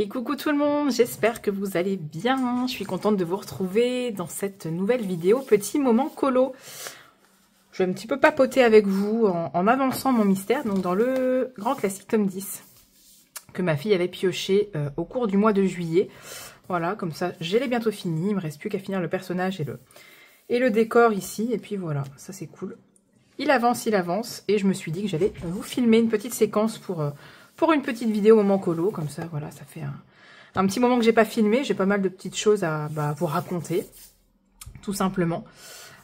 Et coucou tout le monde, j'espère que vous allez bien. Je suis contente de vous retrouver dans cette nouvelle vidéo petit moment colo. Je vais un petit peu papoter avec vous en avançant mon mystère, donc dans le grand classique tome 10 que ma fille avait pioché au cours du mois de juillet. Voilà, comme ça, j'ai bientôt fini. Il me reste plus qu'à finir le personnage et le décor ici. Et puis voilà, ça c'est cool. Il avance. Et je me suis dit que j'allais vous filmer une petite séquence pour une petite vidéo moment colo. Comme ça, voilà, ça fait un petit moment que j'ai pas filmé. J'ai pas mal de petites choses à vous raconter, tout simplement.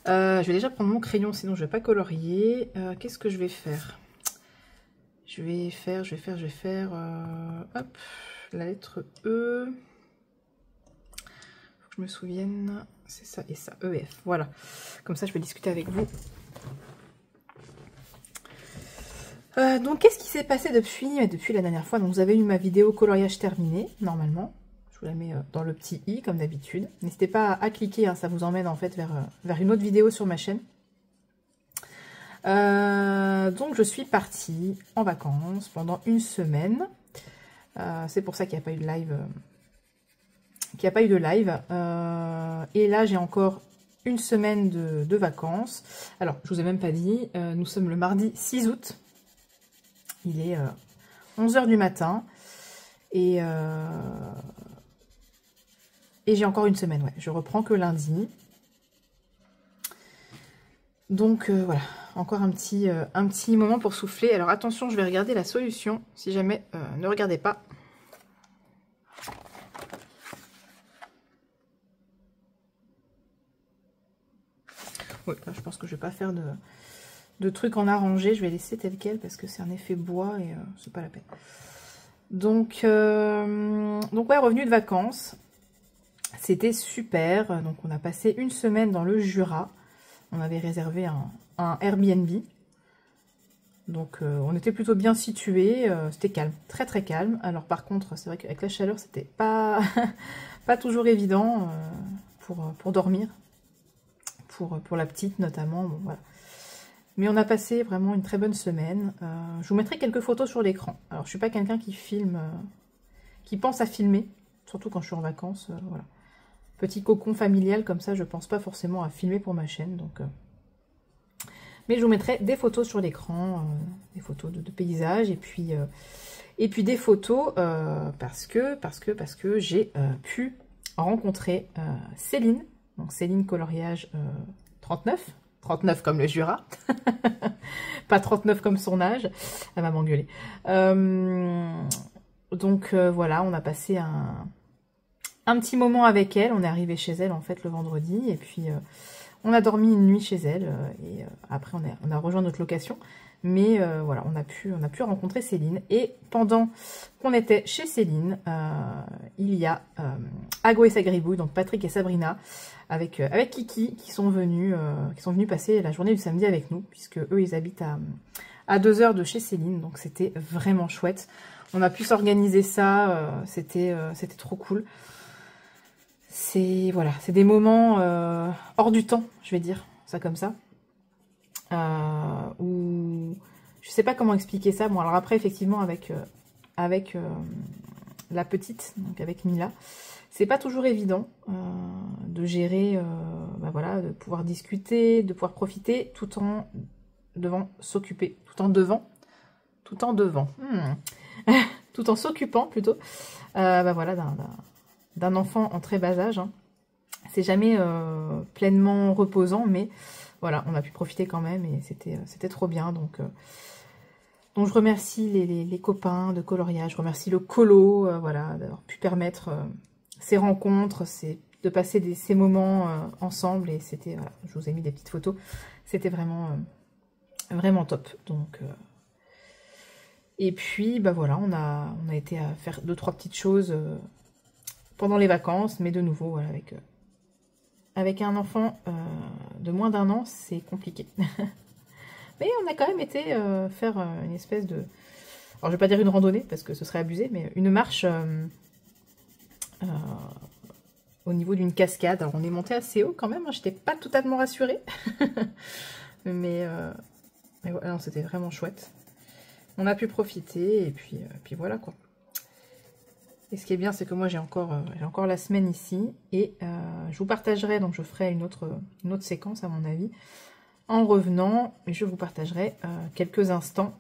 Je vais déjà prendre mon crayon, sinon je vais pas colorier. Qu'est-ce que je vais faire? Je vais faire hop, la lettre E. Faut que je me souvienne. C'est ça et ça, EF. Voilà. Comme ça, je peux discuter avec vous. Donc, qu'est-ce qui s'est passé depuis la dernière fois? Donc, vous avez eu ma vidéo coloriage terminée, normalement. Je vous la mets dans le petit i, comme d'habitude. N'hésitez pas à cliquer, hein, ça vous emmène en fait vers une autre vidéo sur ma chaîne. Donc, je suis partie en vacances pendant une semaine. C'est pour ça qu'il n'y a pas eu de live. Et là, j'ai encore une semaine de vacances. Alors, je vous ai même pas dit, nous sommes le mardi 6 août. Il est 11 h du matin. Et j'ai encore une semaine, ouais. Je reprends que lundi. Donc, voilà. Encore un petit moment pour souffler. Alors, attention, je vais regarder la solution. Si jamais, ne regardez pas. Oui, là, je pense que je vais pas faire de trucs en arrangé. Je vais laisser tel quel parce que c'est un effet bois et c'est pas la peine. Donc ouais, revenu de vacances. C'était super. Donc, on a passé une semaine dans le Jura. On avait réservé un Airbnb. Donc, on était plutôt bien situés. C'était calme, très très calme. Alors, par contre, c'est vrai qu'avec la chaleur, c'était pas, pas toujours évident pour dormir. Pour la petite notamment, bon, voilà. Mais on a passé vraiment une très bonne semaine. Je vous mettrai quelques photos sur l'écran. Alors, je suis pas quelqu'un qui filme, qui pense à filmer, surtout quand je suis en vacances, voilà. Petit cocon familial comme ça, je pense pas forcément à filmer pour ma chaîne, donc. Mais je vous mettrai des photos sur l'écran, des photos de paysages, et puis des photos parce que j'ai pu rencontrer Céline. Donc Céline coloriage 39 comme le Jura, pas 39 comme son âge, elle va m'engueuler. Donc voilà, on a passé un petit moment avec elle, on est arrivé chez elle en fait le vendredi, et puis on a dormi une nuit chez elle, et après on a rejoint notre location. Mais voilà, on a pu rencontrer Céline. Et pendant qu'on était chez Céline, il y a Ago et sa gribouille, donc Patrick et Sabrina, avec Kiki, qui sont venus passer la journée du samedi avec nous, puisque eux, ils habitent à 2 heures de chez Céline. Donc c'était vraiment chouette. On a pu s'organiser ça, c'était trop cool. Voilà, c'est des moments hors du temps, je vais dire ça comme ça. Où je sais pas comment expliquer ça. Bon, alors après, effectivement, avec la petite, donc avec Mila, c'est pas toujours évident de gérer, voilà, de pouvoir discuter, de pouvoir profiter, tout en devant s'occuper, tout en s'occupant plutôt, voilà, d'un enfant en très bas âge. Hein. C'est jamais pleinement reposant, mais voilà, on a pu profiter quand même et c'était trop bien. Donc je remercie les copains de coloriage, je remercie le colo, voilà, d'avoir pu permettre ces rencontres, de passer ces moments ensemble. Et c'était, voilà, je vous ai mis des petites photos, c'était vraiment, vraiment top. Donc, et puis, voilà, on a été à faire 2-3 petites choses pendant les vacances, mais de nouveau, voilà, avec un enfant de moins d'1 an, c'est compliqué. Mais on a quand même été faire une espèce de... Alors, je vais pas dire une randonnée, parce que ce serait abusé, mais une marche au niveau d'une cascade. Alors, on est monté assez haut quand même, hein, j'étais pas totalement rassurée. mais voilà, c'était vraiment chouette. On a pu profiter, et puis voilà, quoi. Et ce qui est bien, c'est que moi j'ai encore la semaine ici. Et je vous partagerai, donc je ferai une autre séquence à mon avis, en revenant. Et je vous partagerai quelques instants.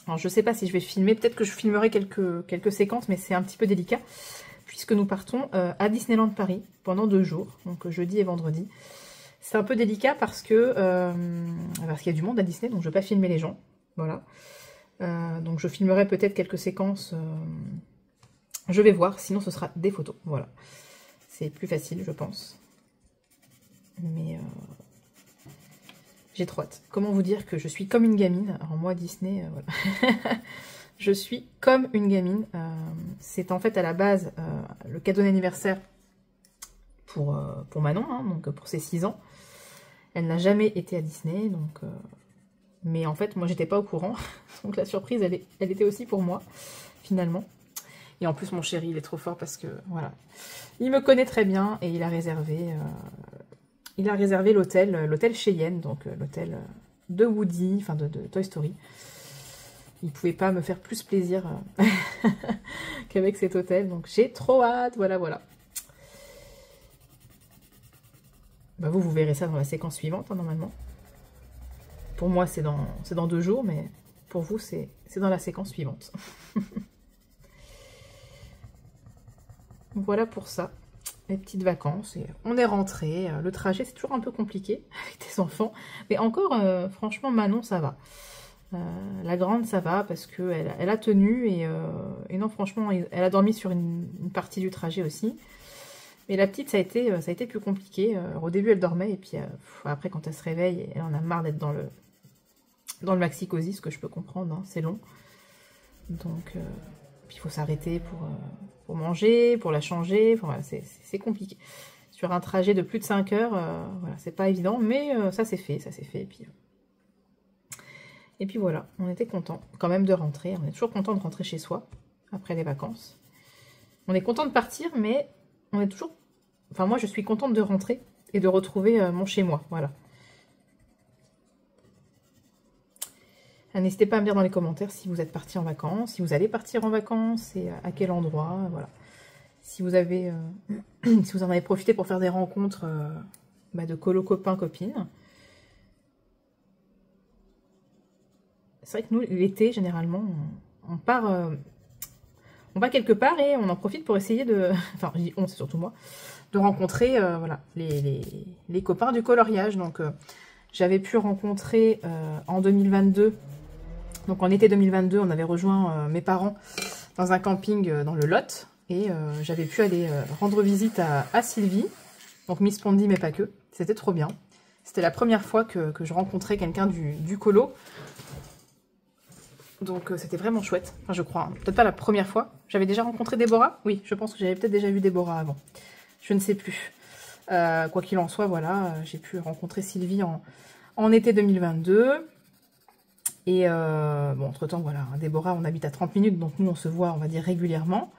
Alors je ne sais pas si je vais filmer, peut-être que je filmerai quelques séquences, mais c'est un petit peu délicat. Puisque nous partons à Disneyland Paris pendant 2 jours, donc jeudi et vendredi. C'est un peu délicat parce qu'il y a du monde à Disney, donc je ne vais pas filmer les gens. Voilà. Donc je filmerai peut-être quelques séquences. Je vais voir, sinon ce sera des photos. Voilà. C'est plus facile, je pense. Mais j'ai trop hâte. Comment vous dire que je suis comme une gamine? Alors moi, Disney, voilà. Je suis comme une gamine. C'est en fait à la base le cadeau d'anniversaire pour Manon, hein, donc pour ses 6 ans. Elle n'a jamais été à Disney, donc mais en fait moi j'étais pas au courant, donc la surprise elle était aussi pour moi finalement. Et en plus mon chéri il est trop fort parce que voilà, il me connaît très bien et il a réservé l'hôtel Cheyenne, donc l'hôtel de Woody, enfin de Toy Story. Il ne pouvait pas me faire plus plaisir qu'avec cet hôtel. Donc j'ai trop hâte, voilà. Bah vous verrez ça dans la séquence suivante, hein, normalement. Pour moi, c'est dans 2 jours, mais pour vous, c'est dans la séquence suivante. Voilà pour ça, les petites vacances. Et on est rentré. Le trajet, c'est toujours un peu compliqué avec des enfants. Mais encore, franchement, Manon, ça va. La grande ça va parce qu'elle a tenu et non franchement elle a dormi sur une partie du trajet aussi, mais la petite ça a été plus compliqué. Au début elle dormait et puis après quand elle se réveille elle en a marre d'être dans le maxi-cosy, ce que je peux comprendre, hein, c'est long, donc puis il faut s'arrêter pour manger, pour la changer, enfin, voilà, c'est compliqué sur un trajet de plus de 5 heures. Voilà, c'est pas évident, mais ça s'est fait et puis voilà, on était content quand même de rentrer. On est toujours content de rentrer chez soi après les vacances. On est content de partir, mais on est toujours... Enfin, moi, je suis contente de rentrer et de retrouver mon chez-moi. Voilà. N'hésitez pas à me dire dans les commentaires si vous êtes partis en vacances, si vous allez partir en vacances et à quel endroit. Voilà. Si vous avez, si vous en avez profité pour faire des rencontres de colo copains, copines. C'est vrai que nous, l'été, généralement, on part quelque part et on en profite pour essayer de... Enfin, je dis on, c'est surtout moi, de rencontrer voilà, les copains du coloriage. Donc, j'avais pu rencontrer en 2022, donc en été 2022, on avait rejoint mes parents dans un camping dans le Lot. Et j'avais pu aller rendre visite à Sylvie, donc Miss Pondy, mais pas que. C'était trop bien. C'était la première fois que je rencontrais quelqu'un du colo. Donc c'était vraiment chouette, enfin je crois, hein. Peut-être pas la première fois. J'avais déjà rencontré Déborah. Oui, je pense que j'avais peut-être déjà vu Déborah avant. Je ne sais plus. Quoi qu'il en soit, voilà, j'ai pu rencontrer Sylvie en été 2022. Et bon, entre-temps, voilà, Déborah, on habite à 30 minutes, donc nous on se voit, on va dire, régulièrement.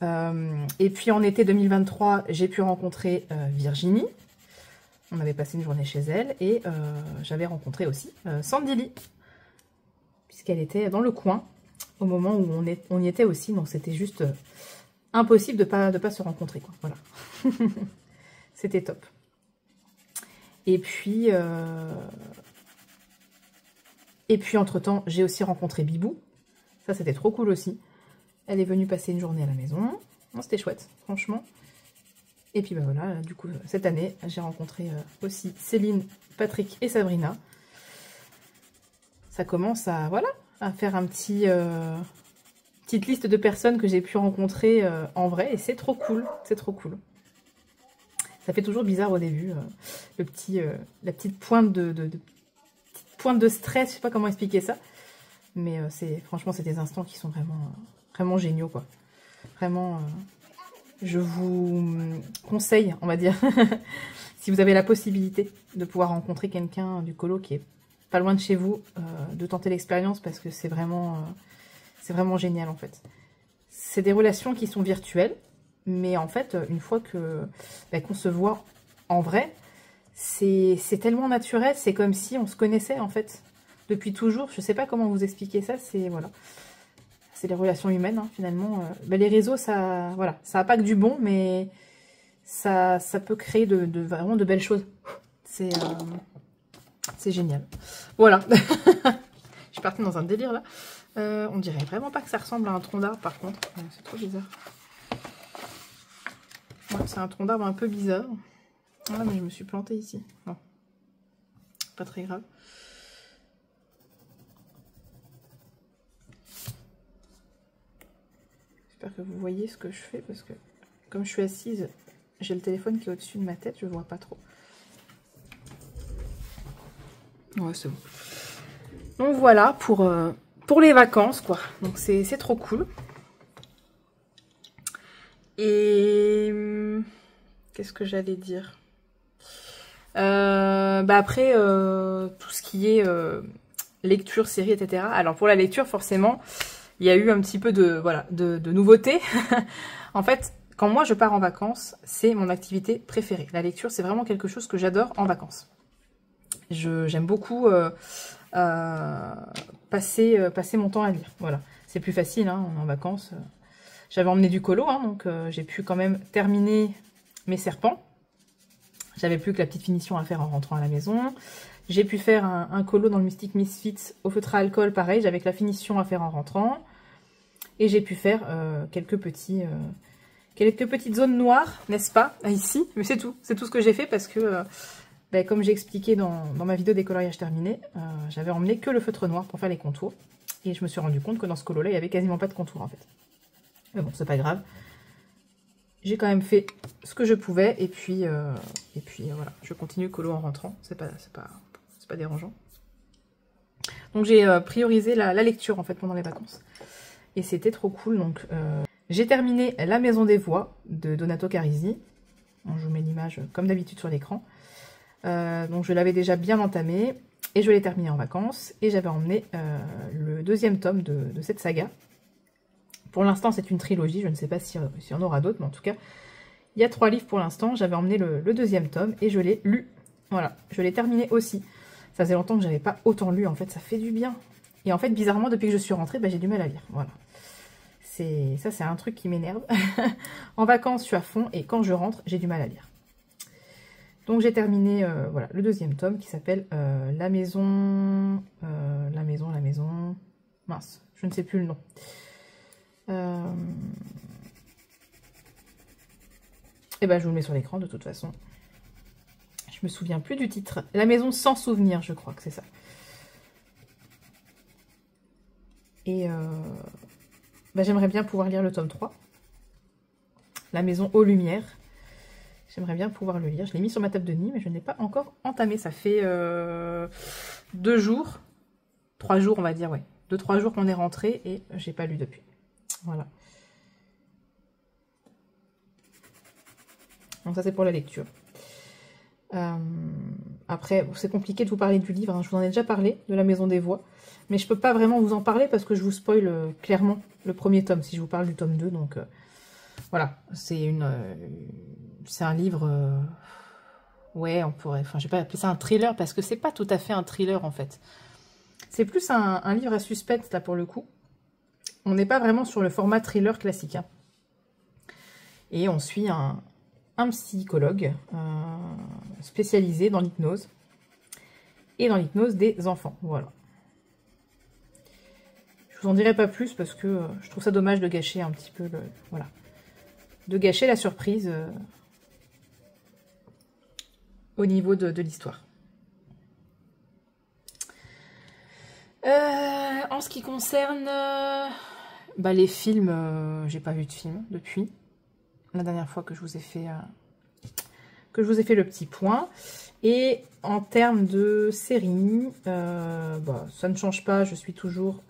Et puis en été 2023, j'ai pu rencontrer Virginie. On avait passé une journée chez elle. Et j'avais rencontré aussi Sandy Lee, puisqu'elle était dans le coin au moment où on y était aussi, donc c'était juste impossible de pas se rencontrer, quoi. Voilà. C'était top. Et puis entre-temps, j'ai aussi rencontré Bibou. Ça, c'était trop cool aussi. Elle est venue passer une journée à la maison. C'était chouette, franchement. Et puis, voilà, du coup, cette année, j'ai rencontré aussi Céline, Patrick et Sabrina. Ça commence à, voilà, à faire un petite liste de personnes que j'ai pu rencontrer en vrai. Et c'est trop cool, c'est trop cool. Ça fait toujours bizarre au début, la petite pointe de stress, je sais pas comment expliquer ça. Mais franchement, c'est des instants qui sont vraiment géniaux, quoi. Vraiment, je vous conseille, on va dire, si vous avez la possibilité de pouvoir rencontrer quelqu'un du colo qui est pas loin de chez vous, de tenter l'expérience parce que c'est vraiment génial, en fait. C'est des relations qui sont virtuelles, mais en fait, une fois qu'on se voit en vrai, c'est tellement naturel, c'est comme si on se connaissait, en fait, depuis toujours. Je sais pas comment vous expliquer ça, c'est c'est les relations humaines, hein, finalement. Ben, les réseaux, ça, voilà, ça n'a pas que du bon, mais ça peut créer vraiment de belles choses. C'est génial. Voilà. Je suis partie dans un délire, là. On dirait vraiment pas que ça ressemble à un tronc d'arbre, par contre. C'est trop bizarre. Ouais, c'est un tronc d'arbre un peu bizarre. Ah, mais je me suis plantée ici. Bon. Pas très grave. J'espère que vous voyez ce que je fais, parce que comme je suis assise, j'ai le téléphone qui est au-dessus de ma tête, je vois pas trop. Ouais, c'est bon. Donc voilà pour les vacances, quoi. Donc c'est trop cool. Et qu'est-ce que j'allais dire? Bah après, tout ce qui est lecture, série, etc. Alors pour la lecture, forcément, il y a eu un petit peu de nouveautés. En fait, quand moi je pars en vacances, c'est mon activité préférée. La lecture, c'est vraiment quelque chose que j'adore en vacances. J'aime beaucoup passer mon temps à lire. Voilà, c'est plus facile hein, en vacances. J'avais emmené du colo, hein, donc j'ai pu quand même terminer mes serpents. J'avais plus que la petite finition à faire en rentrant à la maison. J'ai pu faire un colo dans le Mystic Misfits au feutre à alcool, pareil, j'avais que la finition à faire en rentrant. Et j'ai pu faire quelques petites zones noires, n'est-ce pas, ici. Mais c'est tout ce que j'ai fait parce que, comme j'ai expliqué dans ma vidéo décoloriage terminé, j'avais emmené que le feutre noir pour faire les contours. Et je me suis rendu compte que dans ce colo-là, il n'y avait quasiment pas de contours en fait. Mais bon, c'est pas grave. J'ai quand même fait ce que je pouvais et puis voilà, je continue le colo en rentrant, c'est pas dérangeant. Donc j'ai priorisé la lecture en fait pendant les vacances et c'était trop cool. Donc j'ai terminé La Maison des Voix de Donato Carisi. Bon, je vous mets l'image comme d'habitude sur l'écran. Donc je l'avais déjà bien entamé et je l'ai terminé en vacances et j'avais emmené le deuxième tome de cette saga. Pour l'instant, c'est une trilogie. Je ne sais pas s'il y en aura d'autres, mais en tout cas, il y a 3 livres pour l'instant. J'avais emmené le deuxième tome et je l'ai lu. Voilà, je l'ai terminé aussi. Ça faisait longtemps que je n'avais pas autant lu. En fait, ça fait du bien. Et en fait, bizarrement, depuis que je suis rentrée, j'ai du mal à lire. Voilà. Ça, c'est un truc qui m'énerve. En vacances, je suis à fond et quand je rentre, j'ai du mal à lire. Donc, j'ai terminé voilà, le deuxième tome qui s'appelle La Maison... La Maison... Mince, je ne sais plus le nom. Et ben je vous le mets sur l'écran de toute façon. Je me souviens plus du titre. La Maison sans souvenir, je crois que c'est ça. Et j'aimerais bien pouvoir lire le tome 3. La Maison aux Lumières. J'aimerais bien pouvoir le lire. Je l'ai mis sur ma table de nuit, mais je ne l'ai pas encore entamé. Ça fait 2 jours. 3 jours, on va dire, ouais. 2-3 jours qu'on est rentré et j'ai pas lu depuis. Voilà. Donc ça c'est pour la lecture. Après, c'est compliqué de vous parler du livre. Hein. Je vous en ai déjà parlé, de La Maison des Voix. Mais je peux pas vraiment vous en parler parce que je vous spoil clairement le premier tome, si je vous parle du tome 2. Donc voilà, c'est un livre... ouais, on pourrait... Enfin, je vais pas appeler ça un thriller parce que c'est pas tout à fait un thriller en fait. C'est plus un livre à suspense là pour le coup. On n'est pas vraiment sur le format thriller classique. Hein. Et on suit un psychologue spécialisé dans l'hypnose. Et dans l'hypnose des enfants. Voilà. Je vous en dirai pas plus parce que je trouve ça dommage de gâcher un petit peu voilà. De gâcher la surprise au niveau de l'histoire. En ce qui concerne les films, j'ai pas vu de film depuis la dernière fois que je vous ai fait le petit point. Et en termes de série, ça ne change pas, je suis toujours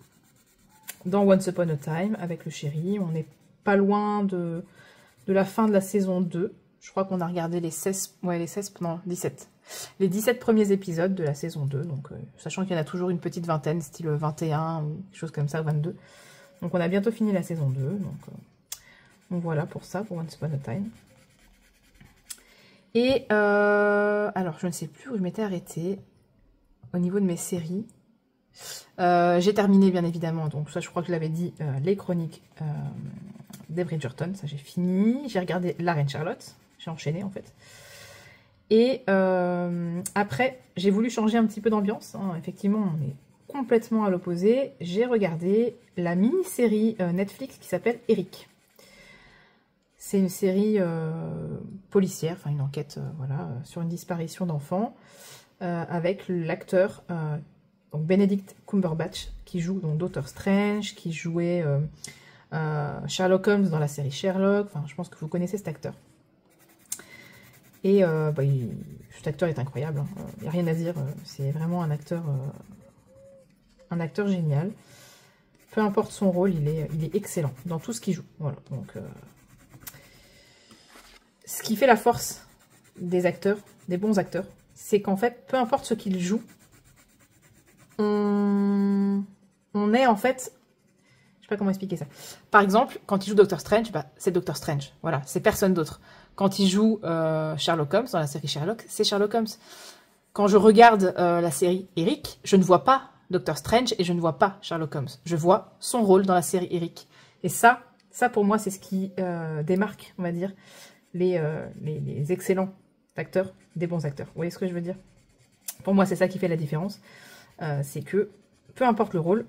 dans Once Upon a Time avec le chéri. On n'est pas loin de la fin de la saison 2. Je crois qu'on a regardé les 16, non, 17. Les 17 premiers épisodes de la saison 2, donc sachant qu'il y en a toujours une petite vingtaine, style 21 ou quelque chose comme ça, 22. Donc on a bientôt fini la saison 2, donc voilà pour ça, pour Once Upon a Time. Et alors je ne sais plus où je m'étais arrêtée au niveau de mes séries. J'ai terminé bien évidemment, donc ça je crois que je l'avais dit, les chroniques des Bridgerton, ça j'ai fini. J'ai regardé La Reine Charlotte, j'ai enchaîné en fait. Et après, j'ai voulu changer un petit peu d'ambiance, hein. Effectivement on est complètement à l'opposé. J'ai regardé la mini-série Netflix qui s'appelle Eric. C'est une série policière, enfin une enquête voilà, sur une disparition d'enfants, avec l'acteur donc Benedict Cumberbatch, qui joue dans Doctor Strange, qui jouait Sherlock Holmes dans la série Sherlock. Enfin, je pense que vous connaissez cet acteur. Et cet acteur est incroyable, hein. Il n'y a rien à dire, c'est vraiment un acteur génial. Peu importe son rôle, il est excellent dans tout ce qu'il joue. Voilà, donc ce qui fait la force des acteurs, des bons acteurs, c'est qu'en fait, peu importe ce qu'ils jouent, on est en fait... Je sais pas comment expliquer ça. Par exemple, quand il joue Doctor Strange, bah, c'est Doctor Strange. Voilà, c'est personne d'autre. Quand il joue Sherlock Holmes, dans la série Sherlock, c'est Sherlock Holmes. Quand je regarde la série Eric, je ne vois pas Doctor Strange et je ne vois pas Sherlock Holmes. Je vois son rôle dans la série Eric. Et ça pour moi, c'est ce qui démarque, on va dire, les excellents acteurs des bons acteurs. Vous voyez ce que je veux dire? Pour moi, c'est ça qui fait la différence. C'est que, peu importe le rôle,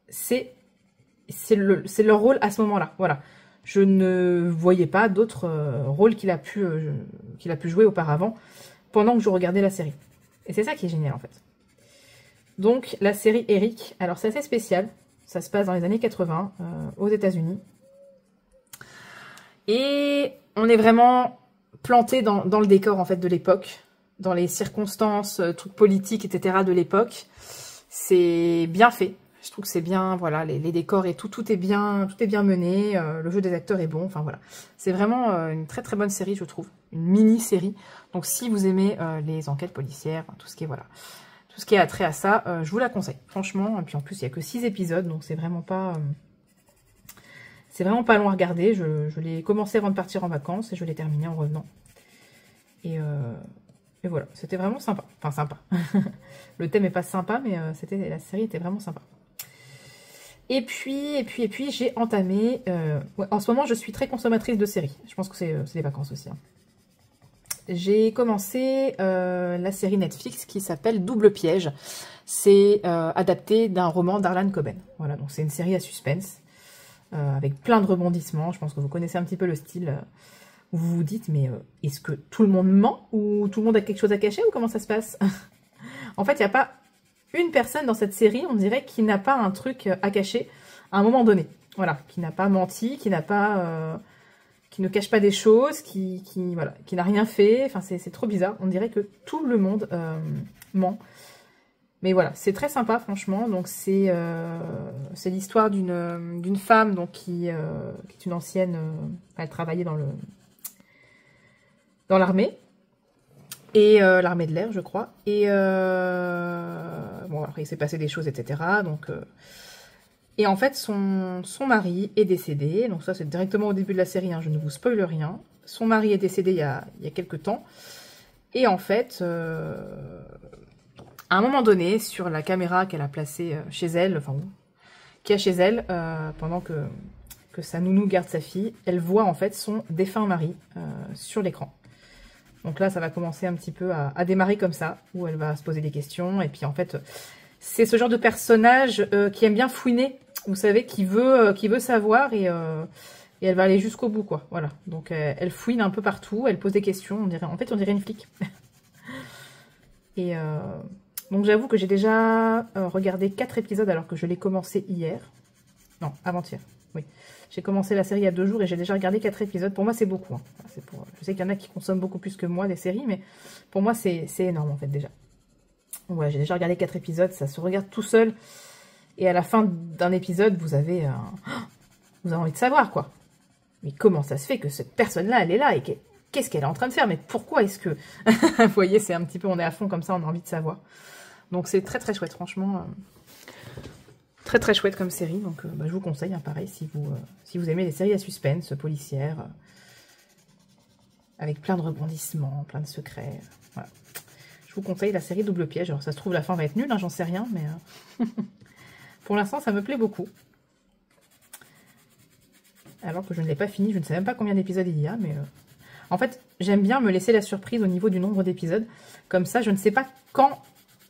c'est leur rôle à ce moment-là. Voilà. Je ne voyais pas d'autres rôles qu'il a pu jouer auparavant pendant que je regardais la série. Et c'est ça qui est génial, en fait. Donc, la série Eric, alors c'est assez spécial. Ça se passe dans les années 80, aux États-Unis. Et on est vraiment planté dans le décor, en fait, de l'époque, dans les circonstances, trucs politiques, etc. de l'époque. C'est bien fait. Je trouve que c'est bien, voilà, les décors et tout est bien mené. Le jeu des acteurs est bon. Enfin, voilà. C'est vraiment une très, très bonne série, je trouve. Une mini-série. Donc, si vous aimez les enquêtes policières, tout ce qui est, voilà, tout ce qui est attrait à ça, je vous la conseille. Franchement. Et puis, en plus, il n'y a que 6 épisodes. Donc, c'est vraiment pas long à regarder. Je l'ai commencé avant de partir en vacances et je l'ai terminé en revenant. Et voilà, c'était vraiment sympa. Enfin, sympa. Le thème n'est pas sympa, mais la série était vraiment sympa. Et puis j'ai entamé... ouais, en ce moment, je suis très consommatrice de séries. Je pense que c'est les vacances aussi, hein. J'ai commencé la série Netflix qui s'appelle Double Piège. C'est adapté d'un roman d'Harlan Coben. Voilà, donc c'est une série à suspense, avec plein de rebondissements. Je pense que vous connaissez un petit peu le style... Vous vous dites, mais est-ce que tout le monde ment ou tout le monde a quelque chose à cacher ou comment ça se passe? En fait, il n'y a pas une personne dans cette série, on dirait, qui n'a pas un truc à cacher à un moment donné. Voilà, qui n'a pas menti, qui ne cache pas des choses, qui n'a rien fait. Enfin, c'est trop bizarre. On dirait que tout le monde ment. Mais voilà, c'est très sympa, franchement. Donc, c'est l'histoire d'une femme donc, qui est une ancienne... elle travaillait dans l'armée, et l'armée de l'air, je crois. Et bon, après, il s'est passé des choses, etc. Donc, et en fait, son mari est décédé. Donc ça, c'est directement au début de la série, hein, je ne vous spoile rien. Son mari est décédé il y a quelques temps. Et en fait, à un moment donné, sur la caméra qu'elle a placée chez elle, enfin, qui a chez elle, pendant que sa nounou garde sa fille, elle voit en fait son défunt mari sur l'écran. Donc là, ça va commencer un petit peu à démarrer comme ça, où elle va se poser des questions. Et puis en fait, c'est ce genre de personnage qui aime bien fouiner, vous savez, qui veut savoir et elle va aller jusqu'au bout, quoi. Voilà. Donc elle fouine un peu partout, elle pose des questions. On dirait une flic. Et donc j'avoue que j'ai déjà regardé 4 épisodes alors que je l'ai commencé hier. Non, avant-hier. Oui. J'ai commencé la série il y a 2 jours et j'ai déjà regardé 4 épisodes. Pour moi, c'est beaucoup, hein. Je sais qu'il y en a qui consomment beaucoup plus que moi des séries, mais pour moi, c'est énorme, en fait, déjà. Donc, voilà, j'ai déjà regardé 4 épisodes. Ça se regarde tout seul. Et à la fin d'un épisode, vous avez envie de savoir, quoi. Mais comment ça se fait que cette personne-là, elle est là et qu'est-ce qu'elle est en train de faire? Mais pourquoi est-ce que... Vous voyez, c'est un petit peu... On est à fond comme ça, on a envie de savoir. Donc, c'est très, très chouette, franchement. Très très chouette comme série, donc je vous conseille, hein, pareil, si vous aimez les séries à suspense, policières, avec plein de rebondissements, plein de secrets, voilà. Je je vous conseille la série Double Piège. Alors ça se trouve la fin va être nulle, hein, j'en sais rien, mais pour l'instant ça me plaît beaucoup. Alors que je ne l'ai pas fini, je ne sais même pas combien d'épisodes il y a, mais en fait j'aime bien me laisser la surprise au niveau du nombre d'épisodes. Comme ça je ne sais pas quand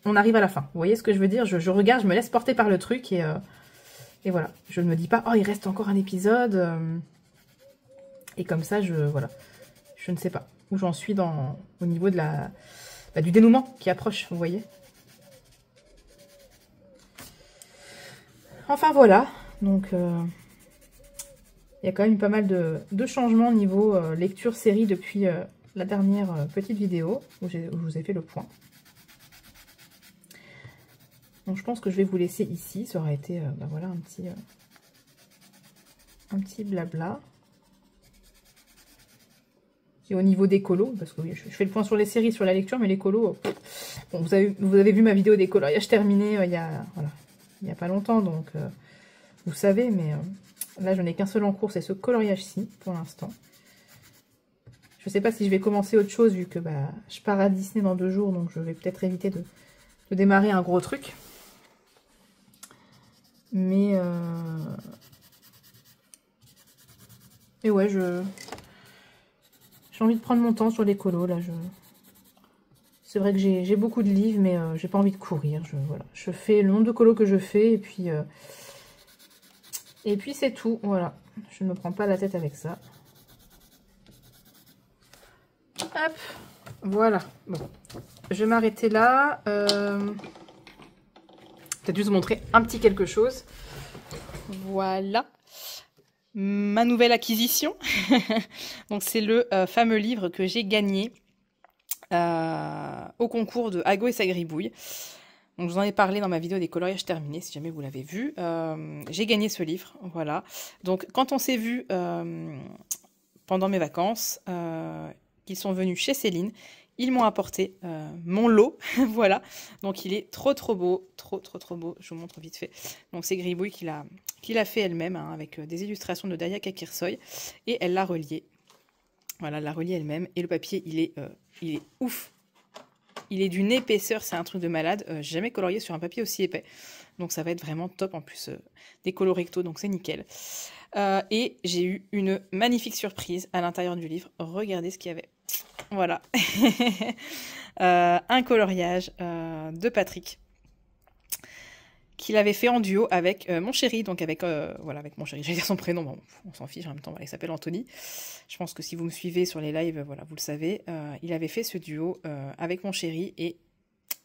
on arrive à la fin. Vous voyez ce que je veux dire, je regarde, je me laisse porter par le truc et voilà. Je ne me dis pas, oh il reste encore un épisode. Et comme ça, voilà. Je ne sais pas où j'en suis au niveau de du dénouement qui approche, vous voyez. Enfin voilà, donc il y a quand même eu pas mal de changements au niveau lecture série depuis la dernière petite vidéo où je vous ai fait le point. Donc je pense que je vais vous laisser ici, ça aurait été voilà, un petit blabla. Et au niveau des colos, parce que oui, je fais le point sur les séries, sur la lecture, mais les colos, bon, vous avez vu ma vidéo des coloriages terminés il y a pas longtemps, donc vous savez, mais là je n'ai qu'un seul en cours, c'est ce coloriage-ci pour l'instant. Je ne sais pas si je vais commencer autre chose, vu que je pars à Disney dans 2 jours, donc je vais peut-être éviter de démarrer un gros truc. Mais ouais, j'ai envie de prendre mon temps sur les colos, là, c'est vrai que j'ai beaucoup de livres, mais j'ai pas envie de courir, voilà. Je fais le nombre de colos que je fais, et puis c'est tout, voilà. Je ne me prends pas la tête avec ça. Hop, voilà, bon. Je vais m'arrêter là, peut-être juste vous montrer un petit quelque chose. Voilà. Ma nouvelle acquisition, donc c'est le fameux livre que j'ai gagné au concours de Ago et sa gribouille. Donc je vous en ai parlé dans ma vidéo des coloriages terminés, si jamais vous l'avez vu. J'ai gagné ce livre, voilà. Donc quand on s'est vu pendant mes vacances, ils sont venus chez Céline, ils m'ont apporté mon lot, voilà. Donc il est trop beau, trop beau. Je vous montre vite fait. Donc c'est Gribouille qui l'a fait elle-même, hein, avec des illustrations de Daria Kakirsoy, et elle l'a relié. Voilà, elle l'a relié elle-même. Et le papier, il est ouf. Il est d'une épaisseur, c'est un truc de malade. J'ai jamais colorié sur un papier aussi épais. Donc ça va être vraiment top. En plus, des colos recto, donc c'est nickel. Et j'ai eu une magnifique surprise à l'intérieur du livre. Regardez ce qu'il y avait. Voilà. Un coloriage de Patrick qu'il avait fait en duo avec mon chéri, donc voilà, avec mon chéri, j'allais dire son prénom, bon, on s'en fiche en même temps, voilà, il s'appelle Anthony. Je pense que si vous me suivez sur les lives, voilà, vous le savez, il avait fait ce duo avec mon chéri, et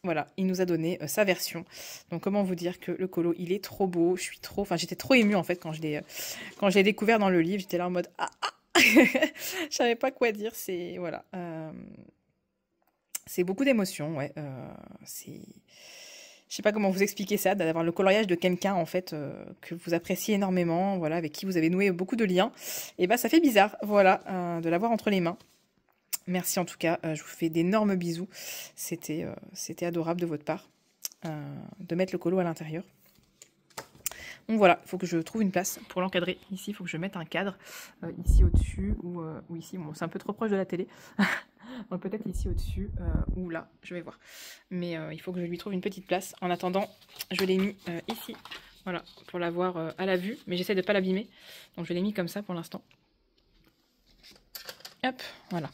voilà, il nous a donné sa version. Donc comment vous dire que le colo, il est trop beau, j'étais trop émue en fait quand je l'ai découvert dans le livre, j'étais là en mode je savais pas quoi dire, voilà, c'est beaucoup d'émotions, ouais, je sais pas comment vous expliquer ça, d'avoir le coloriage de quelqu'un en fait que vous appréciez énormément, voilà, avec qui vous avez noué beaucoup de liens, et ça fait bizarre, voilà, de l'avoir entre les mains. Merci en tout cas, je vous fais d'énormes bisous, c'était adorable de votre part de mettre le colo à l'intérieur. Donc voilà, il faut que je trouve une place pour l'encadrer. Ici, il faut que je mette un cadre ici au-dessus ou ici, bon, c'est un peu trop proche de la télé. Donc peut-être ici au-dessus ou là, je vais voir. Mais il faut que je lui trouve une petite place. En attendant, je l'ai mis ici, voilà, pour l'avoir à la vue. Mais j'essaie de ne pas l'abîmer. Donc je l'ai mis comme ça pour l'instant. Hop, voilà.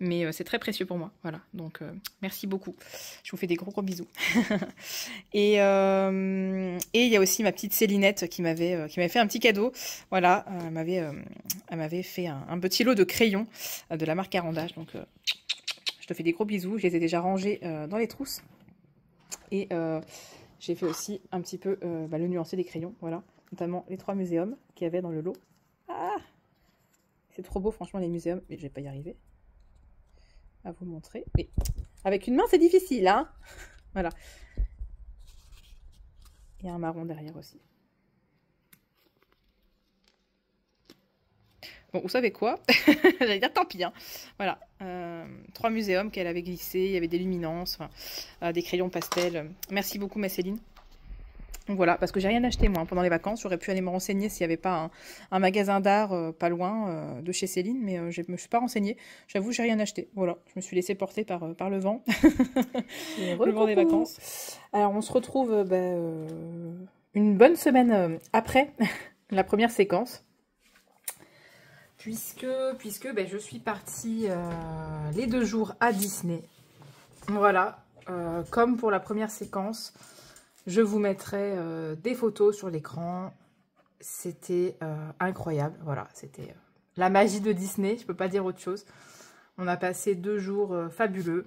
Mais c'est très précieux pour moi, voilà. Donc merci beaucoup. Je vous fais des gros bisous. Et il y a aussi ma petite Célinette qui m'avait fait un petit cadeau. Voilà, elle m'avait fait un petit lot de crayons de la marque Caran-d'Ache. Donc je te fais des gros bisous. Je les ai déjà rangés dans les trousses. Et j'ai fait aussi un petit peu le nuancé des crayons, voilà. Notamment les 3 muséums qu'il y avait dans le lot. Ah, c'est trop beau franchement les muséums, mais je vais pas y arriver à vous montrer. Et avec une main, c'est difficile, hein. Voilà. Il y a un marron derrière aussi. Bon, vous savez quoi? J'allais dire tant pis, hein. Voilà. 3 muséums qu'elle avait glissés. Il y avait des luminances, enfin, des crayons pastel. Merci beaucoup, ma Céline. Donc voilà, parce que j'ai rien acheté moi pendant les vacances. J'aurais pu aller me renseigner s'il n'y avait pas un magasin d'art pas loin de chez Céline, mais je ne me suis pas renseignée. J'avoue, j'ai rien acheté. Voilà, je me suis laissée porter par le vent. Le vent des vacances. Alors on se retrouve une bonne semaine après la première séquence. Puisque je suis partie les 2 jours à Disney. Voilà, comme pour la première séquence. Je vous mettrai des photos sur l'écran. C'était incroyable. Voilà, c'était la magie de Disney. Je peux pas dire autre chose. On a passé 2 jours fabuleux.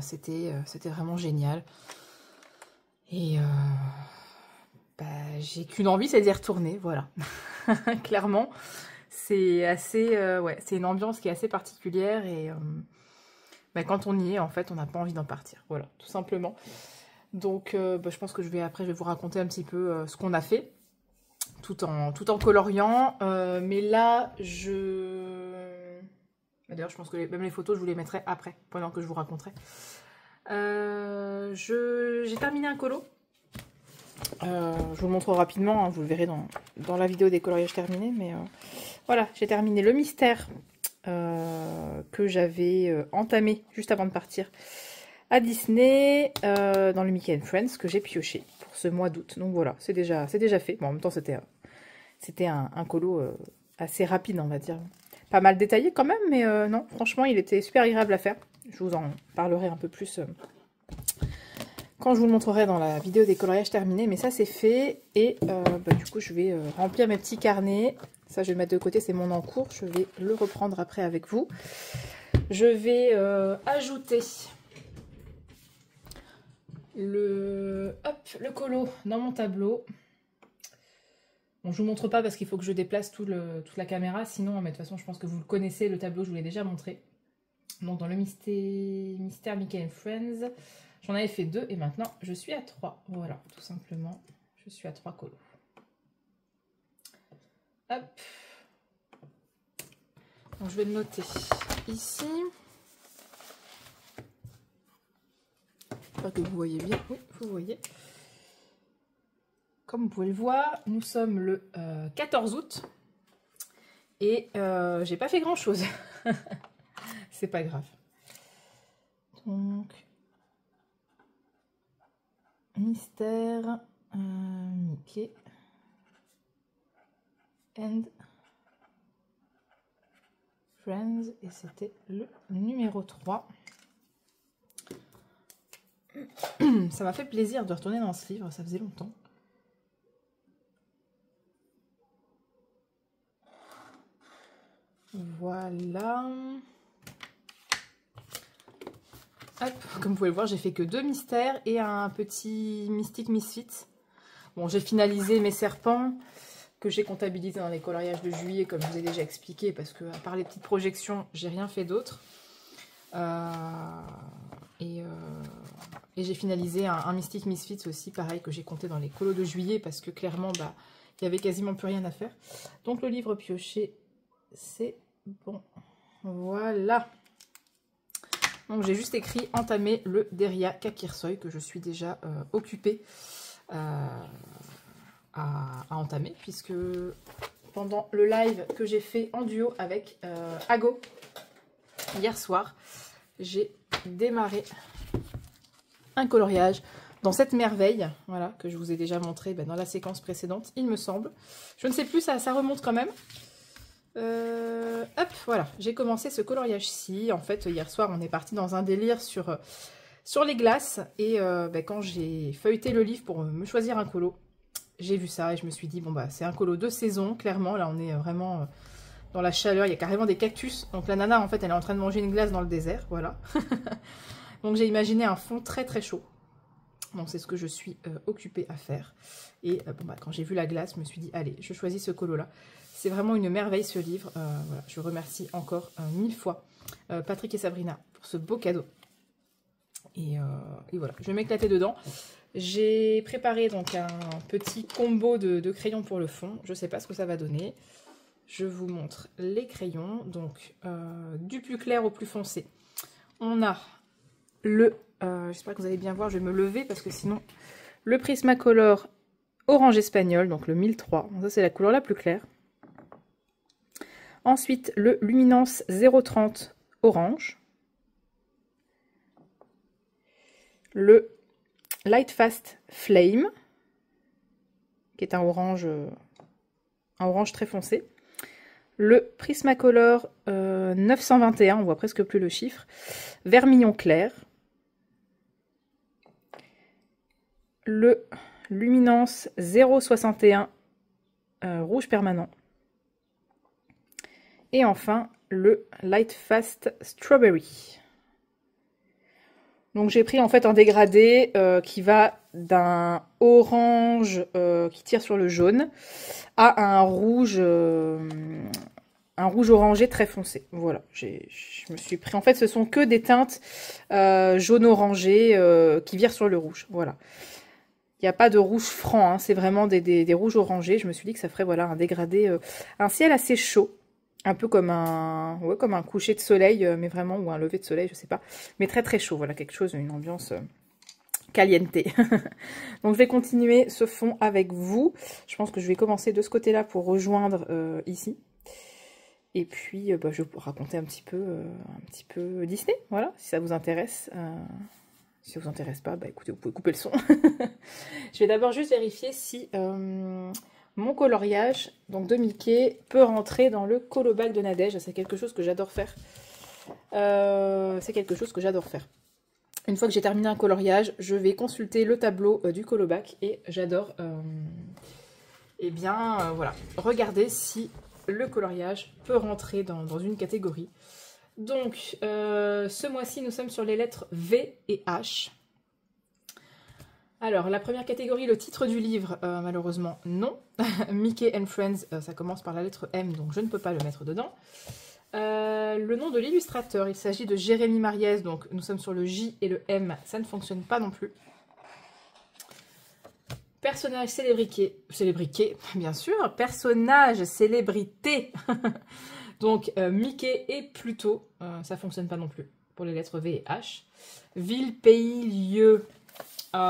C'était vraiment génial. Et j'ai qu'une envie, c'est d'y retourner. Voilà, clairement. C'est assez, c'est une ambiance qui est assez particulière. Et quand on y est, en fait, on n'a pas envie d'en partir. Voilà, tout simplement. Donc, je pense que je vais vous raconter un petit peu ce qu'on a fait, tout en coloriant. Mais là, d'ailleurs, je pense que même les photos, je vous les mettrai après, pendant que je vous raconterai. J'ai terminé un colo. Je vous le montre rapidement, hein, vous le verrez dans la vidéo des coloriages terminés. Mais voilà, j'ai terminé le mystère que j'avais entamé juste avant de partir à Disney, dans le Mickey & Friends, que j'ai pioché pour ce mois d'août. Donc voilà, c'est déjà fait. Bon, en même temps, c'était un colo assez rapide, on va dire. Pas mal détaillé quand même, mais non, franchement, il était super agréable à faire. Je vous en parlerai un peu plus quand je vous le montrerai dans la vidéo des coloriages terminés. Mais ça, c'est fait. Et du coup, je vais remplir mes petits carnets. Ça, je vais le mettre de côté, c'est mon encours. Je vais le reprendre après avec vous. Je vais ajouter le colo dans mon tableau. Bon, je vous montre pas parce qu'il faut que je déplace toute la caméra, sinon, mais de toute façon, je pense que vous le connaissez, le tableau, je vous l'ai déjà montré. Donc, dans le mystère Mickey & Friends, j'en avais fait 2 et maintenant, je suis à 3. Voilà, tout simplement, je suis à 3 colos. Hop. Donc, je vais le noter ici. J'espère que vous voyez bien. Oui, vous voyez. Comme vous pouvez le voir, nous sommes le 14 août. Et j'ai pas fait grand chose. C'est pas grave. Donc, mystère Mickey and Friends. Et c'était le numéro 3. Ça m'a fait plaisir de retourner dans ce livre, ça faisait longtemps. Voilà. Hop, comme vous pouvez le voir, j'ai fait que 2 mystères et un petit Mystic Misfit. Bon, j'ai finalisé mes serpents que j'ai comptabilisés dans les coloriages de juillet, comme je vous ai déjà expliqué, parce que à part les petites projections, j'ai rien fait d'autre. Et j'ai finalisé un Mystic Misfits aussi, pareil, que j'ai compté dans les colos de juillet, parce que clairement, il n'y avait quasiment plus rien à faire. Donc le livre pioché, c'est bon. Voilà. Donc j'ai juste écrit entamer le Deria Kakirsoy, que je suis déjà occupée à entamer, puisque pendant le live que j'ai fait en duo avec Ago hier soir, j'ai démarré un coloriage dans cette merveille, voilà, que je vous ai déjà montré dans la séquence précédente, il me semble. Je ne sais plus, ça remonte quand même. Hop, voilà, j'ai commencé ce coloriage-ci. En fait, hier soir, on est parti dans un délire sur les glaces. Et quand j'ai feuilleté le livre pour me choisir un colo, j'ai vu ça et je me suis dit, bon, c'est un colo de saison, clairement. Là, on est vraiment dans la chaleur. Il y a carrément des cactus. Donc, la nana, en fait, elle est en train de manger une glace dans le désert. Voilà. Donc, j'ai imaginé un fond très, très chaud. Donc, c'est ce que je suis occupée à faire. Et quand j'ai vu la glace, je me suis dit, allez, je choisis ce colo-là. C'est vraiment une merveille, ce livre. Voilà, je remercie encore 1000 fois Patrick et Sabrina pour ce beau cadeau. Et voilà, je vais m'éclater dedans. J'ai préparé donc un petit combo de crayons pour le fond. Je ne sais pas ce que ça va donner. Je vous montre les crayons. Donc, du plus clair au plus foncé. On a le... J'espère que vous allez bien voir, je vais me lever parce que sinon... le Prismacolor Orange Espagnol, donc le 1003. Ça, c'est la couleur la plus claire. Ensuite, le Luminance 030 Orange. Le Lightfast Flame, qui est un orange très foncé. Le Prismacolor 921, on voit presque plus le chiffre. Vermillon clair. Le Luminance 061 rouge permanent. Et enfin, le Lightfast Strawberry. Donc j'ai pris en fait un dégradé qui va d'un orange qui tire sur le jaune à un rouge orangé très foncé. Voilà, je me suis pris... En fait, ce sont que des teintes jaune-orangé qui virent sur le rouge. Voilà. Il n'y a pas de rouge franc, hein, c'est vraiment des rouges orangés. Je me suis dit que ça ferait voilà, un dégradé, un ciel assez chaud. Un peu comme comme un coucher de soleil, mais vraiment, ou un lever de soleil, je sais pas. Mais très très chaud, voilà, quelque chose, une ambiance caliente. Donc je vais continuer ce fond avec vous. Je pense que je vais commencer de ce côté-là pour rejoindre ici. Et puis, je vais vous raconter un petit peu Disney, voilà, si ça vous intéresse. Si ça vous intéresse pas, bah écoutez, vous pouvez couper le son. Je vais d'abord juste vérifier si... mon coloriage donc de Mickey peut rentrer dans le Colobac de Nadège. C'est quelque chose que j'adore faire. Une fois que j'ai terminé un coloriage, je vais consulter le tableau du Colobac et j'adore voilà, regarder si le coloriage peut rentrer dans une catégorie. Donc, ce mois-ci, nous sommes sur les lettres V et H. Alors, la première catégorie, le titre du livre, malheureusement, non. Mickey and Friends, ça commence par la lettre M, donc je ne peux pas le mettre dedans. Le nom de l'illustrateur, il s'agit de Jérémy Mariès, donc nous sommes sur le J et le M, ça ne fonctionne pas non plus. Personnage célébrité, bien sûr. Personnage célébrité. Donc, Mickey et Pluto, ça ne fonctionne pas non plus pour les lettres V et H. Ville, pays, lieu... Bon,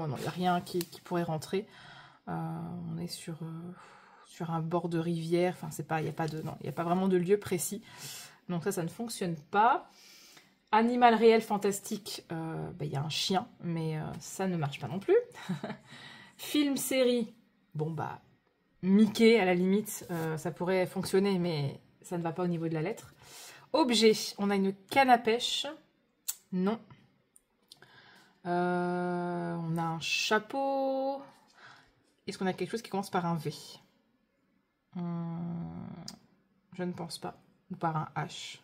non, il n'y a rien qui pourrait rentrer. On est sur un bord de rivière. Enfin, il n'y a pas vraiment de lieu précis. Donc ça ne fonctionne pas. Animal réel fantastique, il y a un chien, mais ça ne marche pas non plus. Film, série, bon bah, Mickey à la limite, ça pourrait fonctionner, mais ça ne va pas au niveau de la lettre. Objet, on a une canne à pêche, non. On a un chapeau. Est-ce qu'on a quelque chose qui commence par un V? Je ne pense pas. Ou par un H.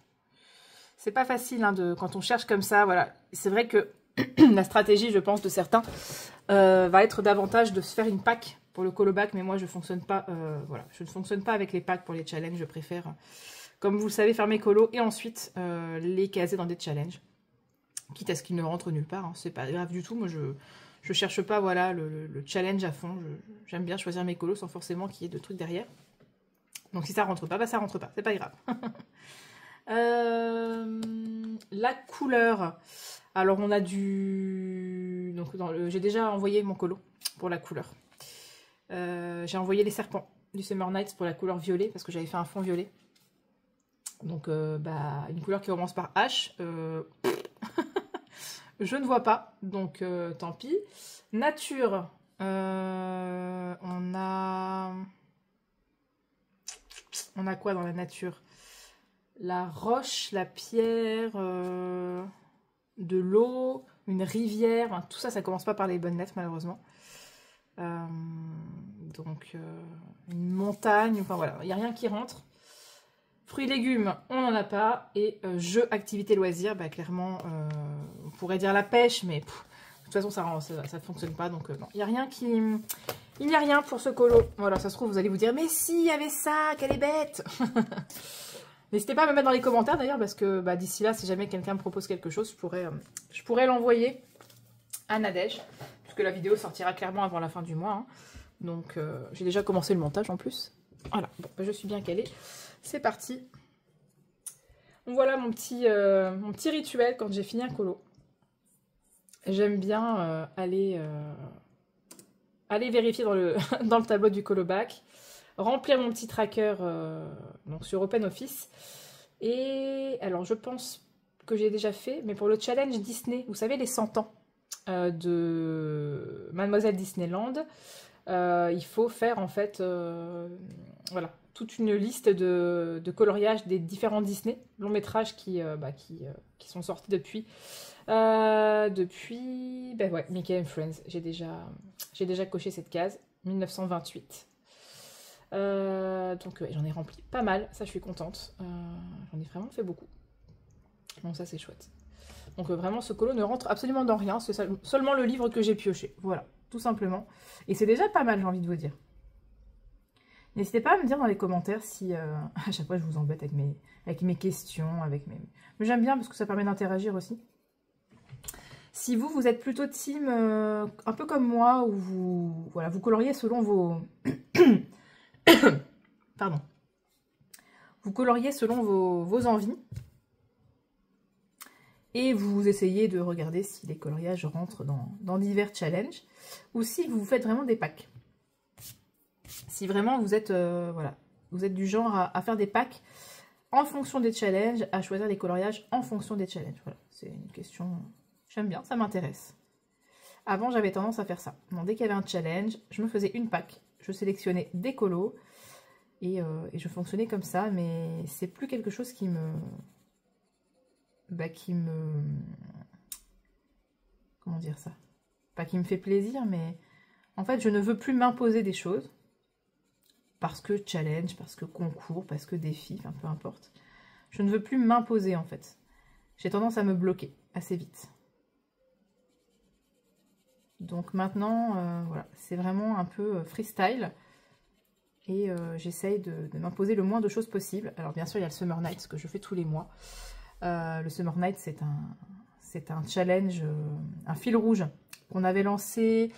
C'est pas facile hein, quand on cherche comme ça. Voilà. C'est vrai que la stratégie, je pense, de certains va être davantage de se faire une pack pour le Colobac. Mais moi, je fonctionne pas. Voilà, je ne fonctionne pas avec les packs pour les challenges. Je préfère, comme vous le savez, faire mes colos et ensuite les caser dans des challenges. Quitte à ce qu'ils ne rentrent nulle part, hein, c'est pas grave du tout. Moi, je cherche pas voilà, le challenge à fond. J'aime bien choisir mes colos sans forcément qu'il y ait de trucs derrière. Donc si ça rentre pas, bah ça rentre pas, c'est pas grave. La couleur. Alors on a du... Donc j'ai déjà envoyé mon colo pour la couleur. J'ai envoyé les serpents du Summer Nights pour la couleur violet parce que j'avais fait un fond violet. Donc une couleur qui commence par H. Je ne vois pas, donc tant pis. Nature, on a quoi dans la nature? La roche, la pierre, de l'eau, une rivière. Enfin, tout ça, ça commence pas par les bonnes lettres, malheureusement. Donc, une montagne, enfin voilà, il n'y a rien qui rentre. Fruits et légumes, on n'en a pas. Et jeux, activités, loisirs, bah, clairement, on pourrait dire la pêche, mais de toute façon, ça ne fonctionne pas. Donc, non, il n'y a rien qui... Il n'y a rien pour ce colo. Voilà, ça se trouve, vous allez vous dire, mais si, il y avait ça, qu'elle est bête. N'hésitez pas à me mettre dans les commentaires, d'ailleurs, parce que bah, d'ici là, si jamais quelqu'un me propose quelque chose, je pourrais l'envoyer à Nadège, puisque la vidéo sortira clairement avant la fin du mois. Hein. Donc, j'ai déjà commencé le montage, en plus. Voilà, bon, bah, je suis bien calée. C'est parti. Voilà mon petit rituel quand j'ai fini un colo. j'aime bien aller vérifier dans le, dans le tableau du colobac, remplir mon petit tracker donc sur OpenOffice. Et alors, je pense que j'ai déjà fait, mais pour le challenge Disney, vous savez, les 100 ans de Mademoiselle Disneyland, il faut faire en fait voilà, toute une liste de coloriage des différents Disney, longs métrages qui sont sortis depuis ben ouais, Mickey and Friends. J'ai déjà coché cette case, 1928. Donc ouais, j'en ai rempli pas mal, ça je suis contente. J'en ai vraiment fait beaucoup. Donc ça c'est chouette. Donc vraiment ce colo ne rentre absolument dans rien, c'est seulement le livre que j'ai pioché. Voilà, tout simplement. Et c'est déjà pas mal, j'ai envie de vous dire. N'hésitez pas à me dire dans les commentaires si à chaque fois je vous embête avec mes questions, Mais j'aime bien parce que ça permet d'interagir aussi. Si vous êtes plutôt team un peu comme moi, où vous coloriez selon vos... Pardon. Vous coloriez selon vos envies. Et vous essayez de regarder si les coloriages rentrent dans divers challenges. Ou si vous faites vraiment des packs. Si vraiment vous êtes, vous êtes du genre à faire des packs en fonction des challenges, à choisir les coloriages en fonction des challenges. Voilà, c'est une question... J'aime bien, ça m'intéresse. Avant, j'avais tendance à faire ça. Donc, dès qu'il y avait un challenge, je me faisais une pack. Je sélectionnais des colos et je fonctionnais comme ça. Mais c'est plus quelque chose qui me... Comment dire ça? Pas qui me fait plaisir, mais... En fait, je ne veux plus m'imposer des choses. Parce que challenge, parce que concours, parce que défi, enfin peu importe. Je ne veux plus m'imposer en fait. J'ai tendance à me bloquer assez vite. Donc maintenant, voilà, c'est vraiment un peu freestyle. Et j'essaye de m'imposer le moins de choses possible. Alors bien sûr, il y a le Summer Nights que je fais tous les mois. Le Summer Nights, c'est un challenge, un fil rouge qu'on avait lancé...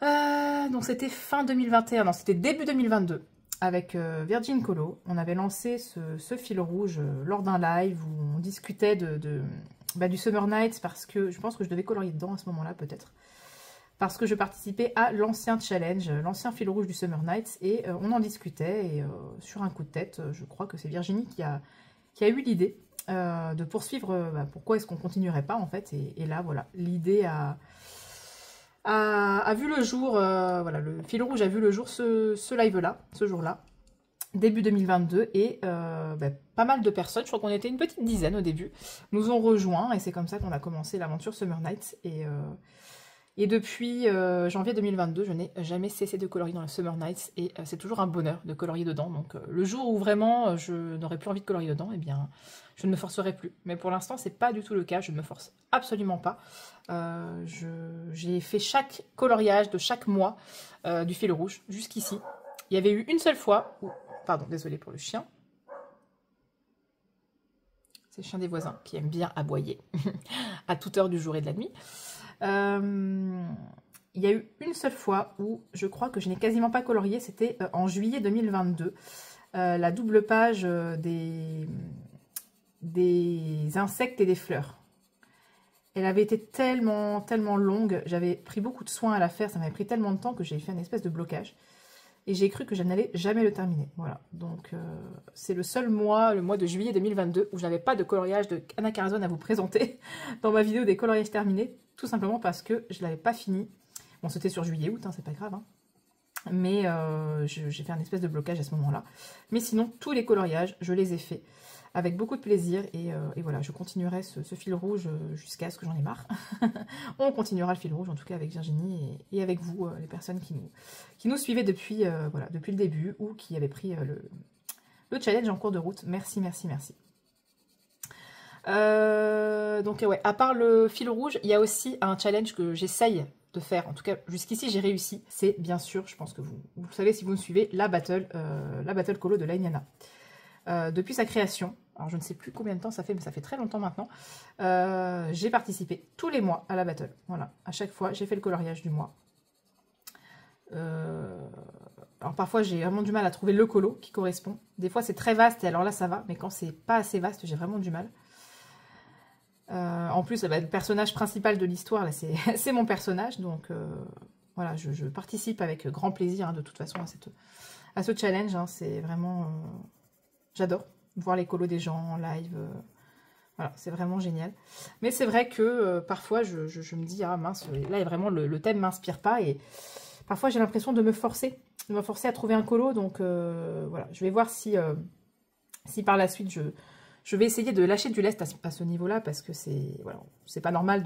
donc c'était fin 2021, non c'était début 2022 avec Virgin Colo. On avait lancé ce fil rouge lors d'un live où on discutait du Summer Nights parce que je pense que je devais colorier dedans à ce moment-là peut-être. Parce que je participais à l'ancien challenge, l'ancien fil rouge du Summer Nights et on en discutait et sur un coup de tête, je crois que c'est Virginie qui a eu l'idée de poursuivre, pourquoi est-ce qu'on continuerait pas en fait et là voilà, l'idée a vu le jour, voilà, le fil rouge a vu le jour ce live-là, ce jour-là, début 2022, et pas mal de personnes, je crois qu'on était une petite dizaine au début, nous ont rejoints, et c'est comme ça qu'on a commencé l'aventure Summer Nights, et depuis janvier 2022, je n'ai jamais cessé de colorier dans le Summer Nights, et c'est toujours un bonheur de colorier dedans, donc le jour où vraiment je n'aurais plus envie de colorier dedans, eh bien, je ne me forcerai plus. Mais pour l'instant, c'est pas du tout le cas, je ne me force absolument pas. J'ai fait chaque coloriage de chaque mois du fil rouge jusqu'ici. Il y avait eu une seule fois où... Pardon, désolé pour le chien. C'est le chien des voisins qui aime bien aboyer à toute heure du jour et de la nuit. Il y a eu une seule fois où je crois que je n'ai quasiment pas colorié, c'était en juillet 2022. La double page des insectes et des fleurs. Elle avait été tellement longue, j'avais pris beaucoup de soin à la faire, ça m'avait pris tellement de temps que j'ai fait une espèce de blocage. Et j'ai cru que je n'allais jamais le terminer. Voilà, donc c'est le seul mois, le mois de juillet 2022, où je n'avais pas de coloriage de Anna Carazone à vous présenter dans ma vidéo des coloriages terminés, tout simplement parce que je ne l'avais pas fini. Bon, c'était sur juillet-août, hein, c'est pas grave, hein. Mais j'ai fait un espèce de blocage à ce moment-là. Mais sinon, tous les coloriages, je les ai faits avec beaucoup de plaisir. Et voilà, je continuerai ce fil rouge jusqu'à ce que j'en ai marre. On continuera le fil rouge, en tout cas avec Virginie et avec vous, les personnes qui nous suivaient depuis, voilà, depuis le début ou qui avaient pris le challenge en cours de route. Merci, merci, merci. Donc ouais, à part le fil rouge, il y a aussi un challenge que j'essaye de faire, en tout cas jusqu'ici j'ai réussi, c'est bien sûr, je pense que vous savez si vous me suivez, la battle colo de Lainiana. Depuis sa création, alors je ne sais plus combien de temps ça fait, mais ça fait très longtemps maintenant, j'ai participé tous les mois à la battle, voilà, à chaque fois j'ai fait le coloriage du mois. Alors parfois j'ai vraiment du mal à trouver le colo qui correspond, des fois c'est très vaste et alors là ça va, mais quand c'est pas assez vaste j'ai vraiment du mal. En plus, bah, le personnage principal de l'histoire, là, c'est mon personnage. Donc, voilà, je participe avec grand plaisir, hein, de toute façon, à ce challenge. Hein, c'est vraiment... j'adore voir les colos des gens en live. Voilà, c'est vraiment génial. Mais c'est vrai que parfois, je me dis, ah mince, là, vraiment, le thème ne m'inspire pas. Et parfois, j'ai l'impression de me forcer à trouver un colo. Donc, voilà, je vais voir si par la suite, je vais essayer de lâcher du lest à ce niveau-là, parce que voilà, c'est pas normal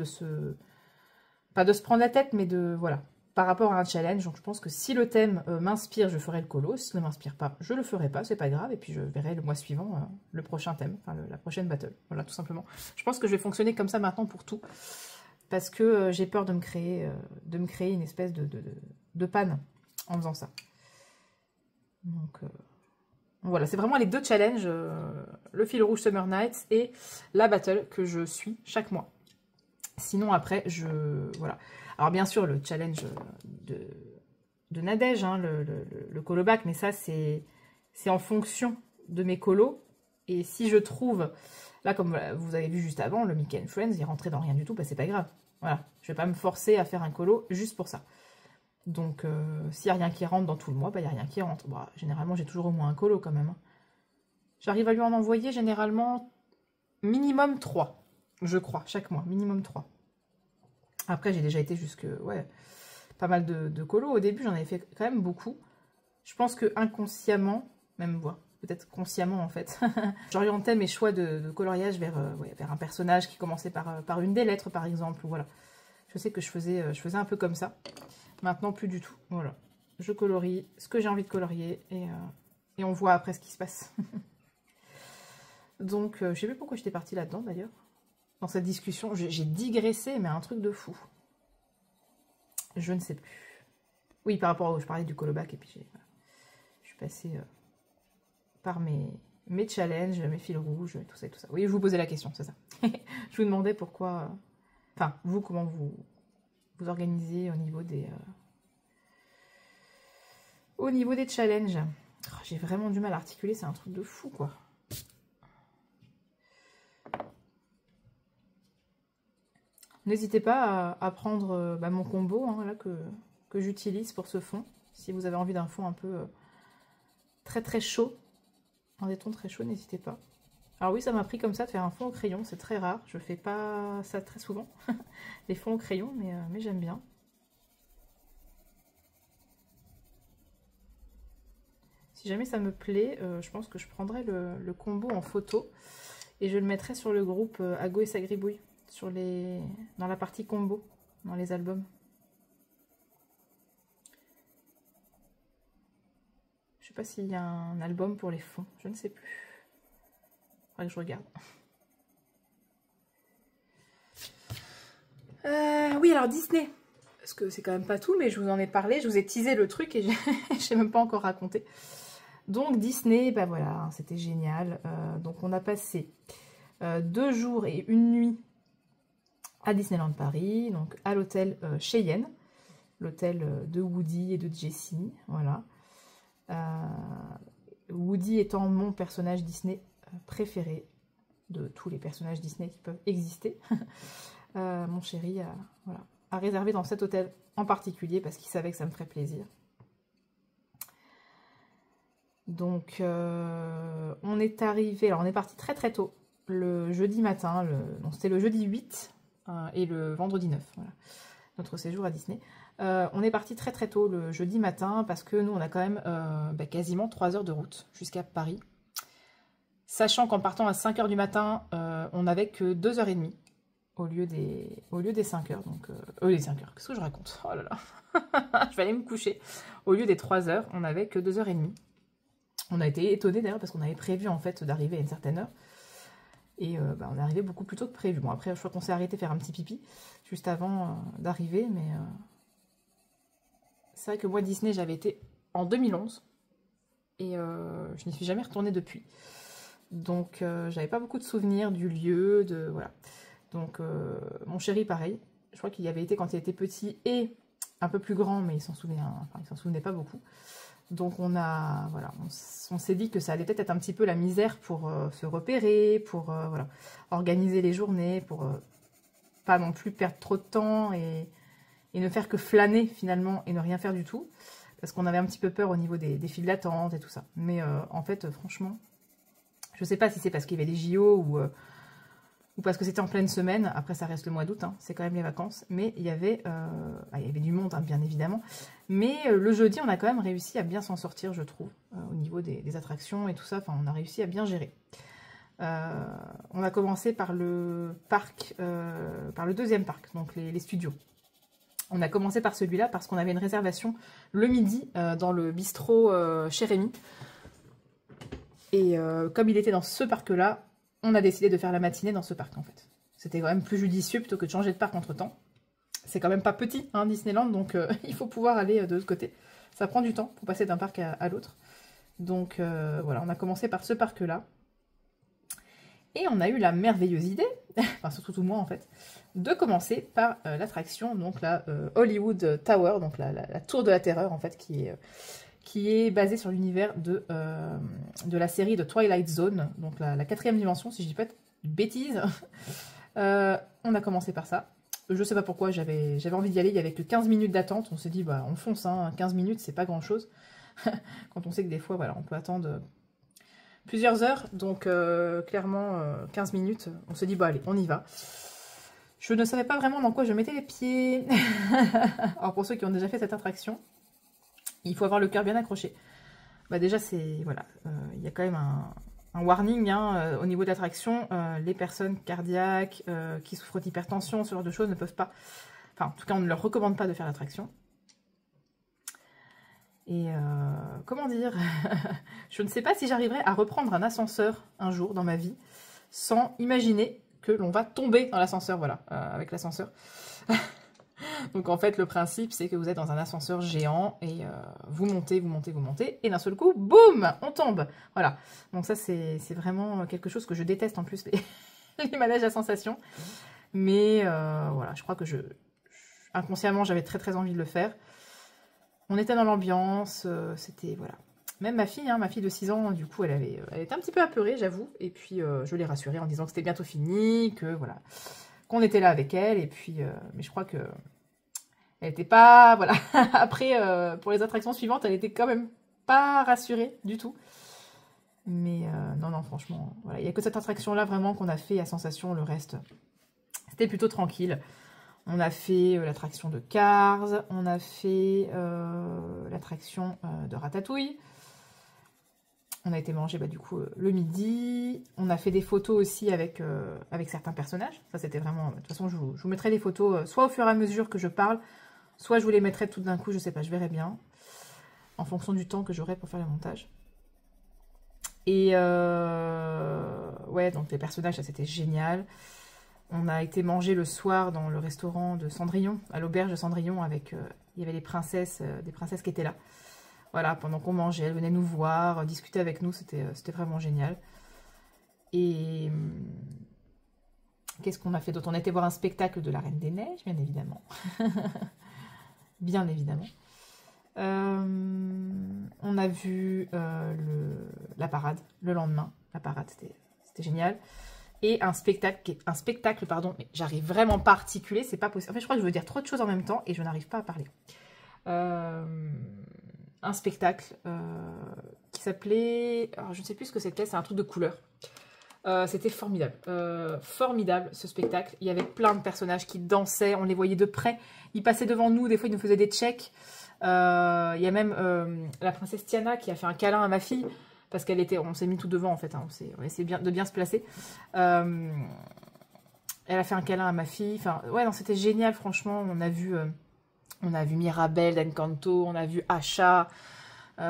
pas de se prendre la tête, mais voilà, par rapport à un challenge. Donc je pense que si le thème m'inspire, je ferai le colo. Si ne m'inspire pas, je le ferai pas, c'est pas grave. Et puis je verrai le mois suivant le prochain thème, enfin la prochaine battle. Voilà, tout simplement. Je pense que je vais fonctionner comme ça maintenant pour tout, parce que j'ai peur de me créer une espèce de panne en faisant ça. Donc... voilà, c'est vraiment les deux challenges, le fil rouge Summer Nights et la battle que je suis chaque mois. Sinon, après, voilà. Alors, bien sûr, le challenge de Nadège, hein, le colobac, mais ça, c'est en fonction de mes colos. Et si je trouve, là, comme vous avez vu juste avant, le Mickey and Friends, il rentrait dans rien du tout, bah, c'est pas grave. Voilà, je vais pas me forcer à faire un colo juste pour ça. Donc, s'il n'y a rien qui rentre dans tout le mois, bah, il n'y a rien qui rentre. Bah, généralement, j'ai toujours au moins un colo quand même. Hein. J'arrive à lui en envoyer généralement minimum 3, je crois, chaque mois. Minimum 3. Après, j'ai déjà été jusque... ouais, pas mal de colos. Au début, j'en avais fait quand même beaucoup. Je pense que inconsciemment, même peut-être consciemment en fait, j'orientais mes choix de coloriage vers un personnage qui commençait par une des lettres, par exemple. Ou voilà. Je sais que je faisais un peu comme ça. Maintenant, plus du tout. Voilà. Je colorie ce que j'ai envie de colorier et on voit après ce qui se passe. Donc, je sais plus pourquoi j'étais partie là-dedans, d'ailleurs. Dans cette discussion, j'ai digressé, mais un truc de fou. Je ne sais plus. Oui, par rapport à... je parlais du colobac, et puis je suis passée par mes challenges, mes fils rouges, tout ça et tout ça. Oui, je vous posais la question, c'est ça. Je vous demandais pourquoi... Enfin, vous, comment vous organisez au niveau des challenges. Oh, j'ai vraiment du mal à articuler, c'est un truc de fou, quoi. N'hésitez pas à prendre mon combo hein, là, que j'utilise pour ce fond. Si vous avez envie d'un fond un peu très très chaud, des tons très chauds, n'hésitez pas. Alors oui, ça m'a pris comme ça de faire un fond au crayon, c'est très rare. Je fais pas ça très souvent, les fonds au crayon, mais j'aime bien. Si jamais ça me plaît, je pense que je prendrai le combo en photo et je le mettrai sur le groupe Ago et Sagribouille, dans la partie combo, dans les albums. Je sais pas s'il y a un album pour les fonds, je ne sais plus. Faudrait que je regarde. Oui, alors Disney. Parce que c'est quand même pas tout, mais je vous en ai parlé, je vous ai teasé le truc et je n'ai même pas encore raconté. Donc Disney, bah voilà, c'était génial. Donc on a passé 2 jours et 1 nuit à Disneyland Paris, donc à l'hôtel Cheyenne, l'hôtel de Woody et de Jessie, voilà. Woody étant mon personnage Disney préféré de tous les personnages Disney qui peuvent exister. Mon chéri a réservé dans cet hôtel en particulier parce qu'il savait que ça me ferait plaisir. Donc on est arrivé, alors on est parti très très tôt, le jeudi matin, c'était le jeudi 8 et le vendredi 9, voilà, notre séjour à Disney. On est parti très très tôt le jeudi matin parce que nous on a quand même quasiment 3 heures de route jusqu'à Paris. Sachant qu'en partant à 5 h du matin, on n'avait que 2h30 au lieu des 5 heures. Donc, les 5 heures, qu'est-ce que je raconte? Oh là là, je vais aller me coucher. Au lieu des 3 heures, on n'avait que 2h30. On a été étonnés d'ailleurs parce qu'on avait prévu en fait d'arriver à une certaine heure. Et on est arrivé beaucoup plus tôt que prévu. Bon, après, je crois qu'on s'est arrêté faire un petit pipi juste avant d'arriver. Mais c'est vrai que moi, Disney, j'avais été en 2011. Et je n'y suis jamais retournée depuis. Donc, j'avais pas beaucoup de souvenirs du lieu, voilà. Donc, mon chéri, pareil. Je crois qu'il y avait été quand il était petit et un peu plus grand, mais il s'en souvenait pas beaucoup. Donc voilà, on s'est dit que ça allait peut-être être un petit peu la misère pour se repérer, pour voilà, organiser les journées, pour pas non plus perdre trop de temps et ne faire que flâner finalement et ne rien faire du tout. Parce qu'on avait un petit peu peur au niveau des files d'attente et tout ça. Mais en fait, franchement, je sais pas si c'est parce qu'il y avait les JO ou parce que c'était en pleine semaine. Après, ça reste le mois d'août, hein, c'est quand même les vacances. Mais il y avait du monde, hein, bien évidemment. Mais le jeudi, on a quand même réussi à bien s'en sortir, je trouve, au niveau des attractions et tout ça. Enfin, on a réussi à bien gérer. On a commencé par le parc, par le deuxième parc, donc les studios. On a commencé par celui-là parce qu'on avait une réservation le midi dans le bistrot chez Rémi. Et comme il était dans ce parc-là, on a décidé de faire la matinée dans ce parc en fait. C'était quand même plus judicieux plutôt que de changer de parc entre-temps. C'est quand même pas petit, hein, Disneyland, donc il faut pouvoir aller de l'autre côté. Ça prend du temps pour passer d'un parc à l'autre. Donc voilà, on a commencé par ce parc-là. Et on a eu la merveilleuse idée, enfin surtout tout moi en fait, de commencer par l'attraction, donc la Hollywood Tower, donc la tour de la terreur en fait, qui est basée sur l'univers de la série de Twilight Zone, donc la 4e dimension, si je dis pas de bêtises. On a commencé par ça. Je sais pas pourquoi, j'avais envie d'y aller, il y avait que 15 minutes d'attente, on s'est dit, bah on fonce, hein, 15 minutes c'est pas grand chose. Quand on sait que des fois, voilà, on peut attendre plusieurs heures, donc clairement 15 minutes, on se dit, bah allez, on y va. Je ne savais pas vraiment dans quoi je mettais les pieds. Alors pour ceux qui ont déjà fait cette attraction, il faut avoir le cœur bien accroché. Bah déjà, c'est voilà, il y a quand même un warning hein, au niveau de l'attraction. Les personnes cardiaques qui souffrent d'hypertension, ce genre de choses ne peuvent pas... Enfin, en tout cas, on ne leur recommande pas de faire l'attraction. Et comment dire, je ne sais pas si j'arriverai à reprendre un ascenseur un jour dans ma vie sans imaginer que l'on va tomber dans l'ascenseur, voilà, avec l'ascenseur. Donc en fait, le principe, c'est que vous êtes dans un ascenseur géant et vous montez, vous montez, vous montez, et d'un seul coup, boum, on tombe. Voilà, donc ça, c'est vraiment quelque chose que je déteste en plus, les manèges à sensation. Mais voilà, je crois que inconsciemment, j'avais très très envie de le faire. On était dans l'ambiance, c'était, voilà. Même ma fille de 6 ans, du coup, elle était un petit peu apeurée, j'avoue. Et puis, je l'ai rassurée en disant que c'était bientôt fini, que, voilà, qu'on était là avec elle. Et puis, mais je crois que elle n'était pas, voilà. Après, pour les attractions suivantes, elle était quand même pas rassurée du tout. Mais non, franchement, voilà. Il n'y a que cette attraction-là, vraiment, qu'on a fait à sensation. Le reste, c'était plutôt tranquille. On a fait l'attraction de Cars, on a fait l'attraction de Ratatouille. On a été manger du coup le midi. On a fait des photos aussi avec certains personnages. Ça c'était vraiment... De toute façon, je vous mettrai les photos soit au fur et à mesure que je parle, soit je vous les mettrai tout d'un coup, je sais pas, je verrai bien. En fonction du temps que j'aurai pour faire le montage. Et ouais, donc les personnages, ça c'était génial. On a été manger le soir dans le restaurant de Cendrillon, à l'auberge de Cendrillon, avec... il y avait des princesses qui étaient là. Voilà, pendant qu'on mangeait, elles venaient nous voir, discuter avec nous, c'était vraiment génial. Et... qu'est-ce qu'on a fait d'autre? On a été voir un spectacle de la Reine des Neiges, bien évidemment. Bien évidemment. On a vu la parade, le lendemain. La parade, c'était génial. Et un spectacle, pardon, mais j'arrive vraiment pas à articuler, c'est pas possible. En fait, je crois que je veux dire trop de choses en même temps et je n'arrive pas à parler. Un spectacle qui s'appelait... Alors, je ne sais plus ce que c'était, c'est un truc de couleur. C'était formidable. Formidable, ce spectacle. Il y avait plein de personnages qui dansaient, on les voyait de près. Ils passaient devant nous, des fois ils nous faisaient des checks. Il y a même la princesse Tiana qui a fait un câlin à ma fille. Parce qu'elle était, on s'est mis tout devant en fait, hein, on essayé de bien se placer. Elle a fait un câlin à ma fille. Enfin, ouais, non, c'était génial, franchement. On a vu Mirabel d'Encanto, on a vu Asha. Il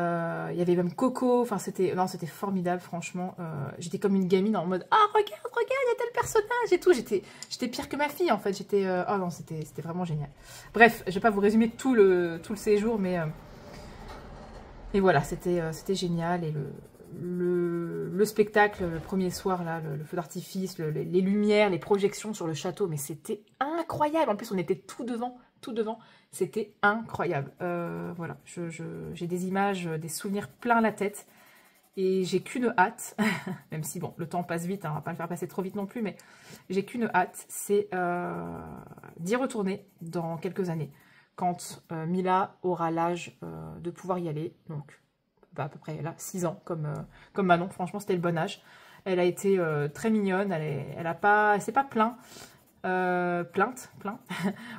y avait même Coco. Enfin, c'était formidable, franchement. J'étais comme une gamine en mode ah regarde, il y a tel personnage et tout. J'étais pire que ma fille en fait. Oh non, c'était vraiment génial. Bref, je vais pas vous résumer tout le séjour, mais voilà, c'était génial. Et le spectacle, le premier soir, là, le feu d'artifice, les lumières, les projections sur le château, mais c'était incroyable. En plus, on était tout devant, tout devant. C'était incroyable. Voilà, j'ai des images, des souvenirs plein la tête. Et j'ai qu'une hâte, même si bon, le temps passe vite, hein, on va pas le faire passer trop vite non plus, mais j'ai qu'une hâte, c'est d'y retourner dans quelques années, quand Mila aura l'âge de pouvoir y aller, donc bah, à peu près là, 6 ans, comme Manon, franchement c'était le bon âge. Elle a été très mignonne, elle s'est pas plainte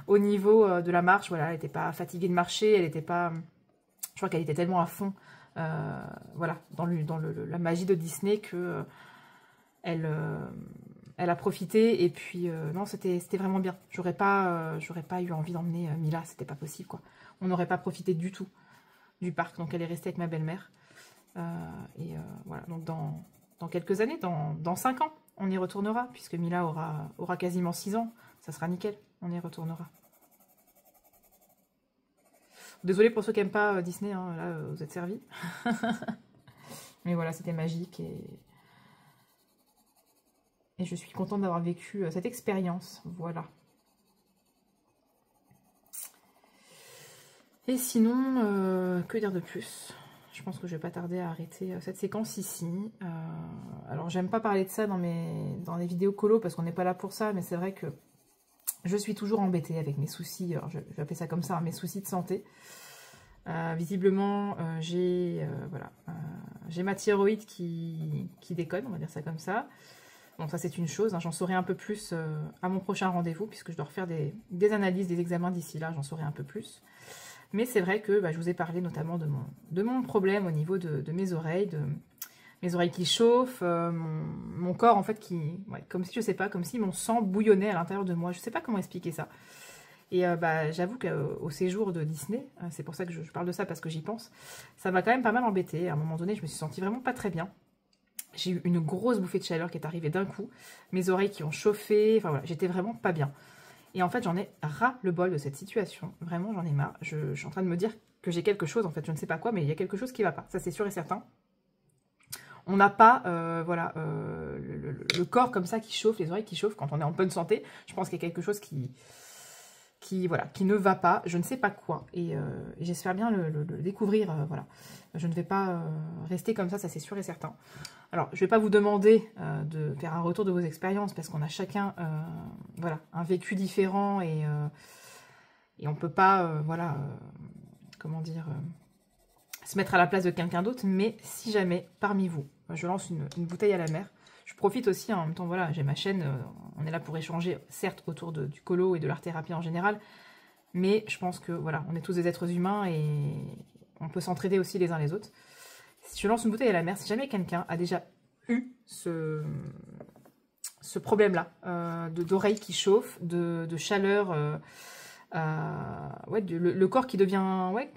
au niveau de la marche, voilà, elle n'était pas fatiguée de marcher, elle n'était pas, je crois qu'elle était tellement à fond. Voilà, dans la magie de Disney que elle a profité et puis non, c'était vraiment bien. J'aurais pas eu envie d'emmener Mila, c'était pas possible quoi. On n'aurait pas profité du tout du parc, donc elle est restée avec ma belle-mère. Voilà, donc dans quelques années, dans 5 ans, on y retournera, puisque Mila aura quasiment 6 ans, ça sera nickel, on y retournera. Désolée pour ceux qui n'aiment pas Disney, hein, là vous êtes servis. Mais voilà, c'était magique et je suis contente d'avoir vécu cette expérience. Voilà. Et sinon, que dire de plus? Je pense que je vais pas tarder à arrêter cette séquence ici. Alors j'aime pas parler de ça dans les vidéos colo parce qu'on n'est pas là pour ça, mais c'est vrai que je suis toujours embêtée avec mes soucis, alors je vais appeler ça comme ça, mes soucis de santé. Visiblement, j'ai ma thyroïde qui déconne, on va dire ça comme ça. Bon, ça c'est une chose, hein, j'en saurai un peu plus à mon prochain rendez-vous, puisque je dois refaire des analyses, des examens d'ici là, j'en saurai un peu plus. Mais c'est vrai que je vous ai parlé notamment de mon problème au niveau de mes oreilles, mes oreilles qui chauffent, mon corps en fait qui, comme si, je sais pas, comme si mon sang bouillonnait à l'intérieur de moi, je sais pas comment expliquer ça. Et j'avoue qu'au séjour de Disney, c'est pour ça que je parle de ça parce que j'y pense, ça m'a quand même pas mal embêtée. À un moment donné, je me suis sentie vraiment pas très bien. J'ai eu une grosse bouffée de chaleur qui est arrivée d'un coup, mes oreilles qui ont chauffé, enfin voilà, j'étais vraiment pas bien. Et en fait, j'en ai ras-le-bol de cette situation, vraiment j'en ai marre. Je suis en train de me dire que j'ai quelque chose, en fait, je ne sais pas quoi, mais il y a quelque chose qui va pas, ça c'est sûr et certain. On n'a pas le corps comme ça qui chauffe, les oreilles qui chauffent quand on est en bonne santé. Je pense qu'il y a quelque chose qui ne va pas, je ne sais pas quoi, et j'espère bien le découvrir, voilà. Je ne vais pas rester comme ça c'est sûr et certain. Alors, je ne vais pas vous demander de faire un retour de vos expériences, parce qu'on a chacun, voilà, un vécu différent, et on ne peut pas, voilà, comment dire, se mettre à la place de quelqu'un d'autre, mais si jamais, parmi vous, je lance une bouteille à la mer. Je profite aussi, en même temps, voilà, j'ai ma chaîne, on est là pour échanger, certes, autour du colo et de l'art-thérapie en général, mais je pense que, voilà, on est tous des êtres humains et on peut s'entraider aussi les uns les autres. Si je lance une bouteille à la mer, si jamais quelqu'un a déjà eu ce problème-là, d'oreilles qui chauffent, de chaleur, le corps qui devient,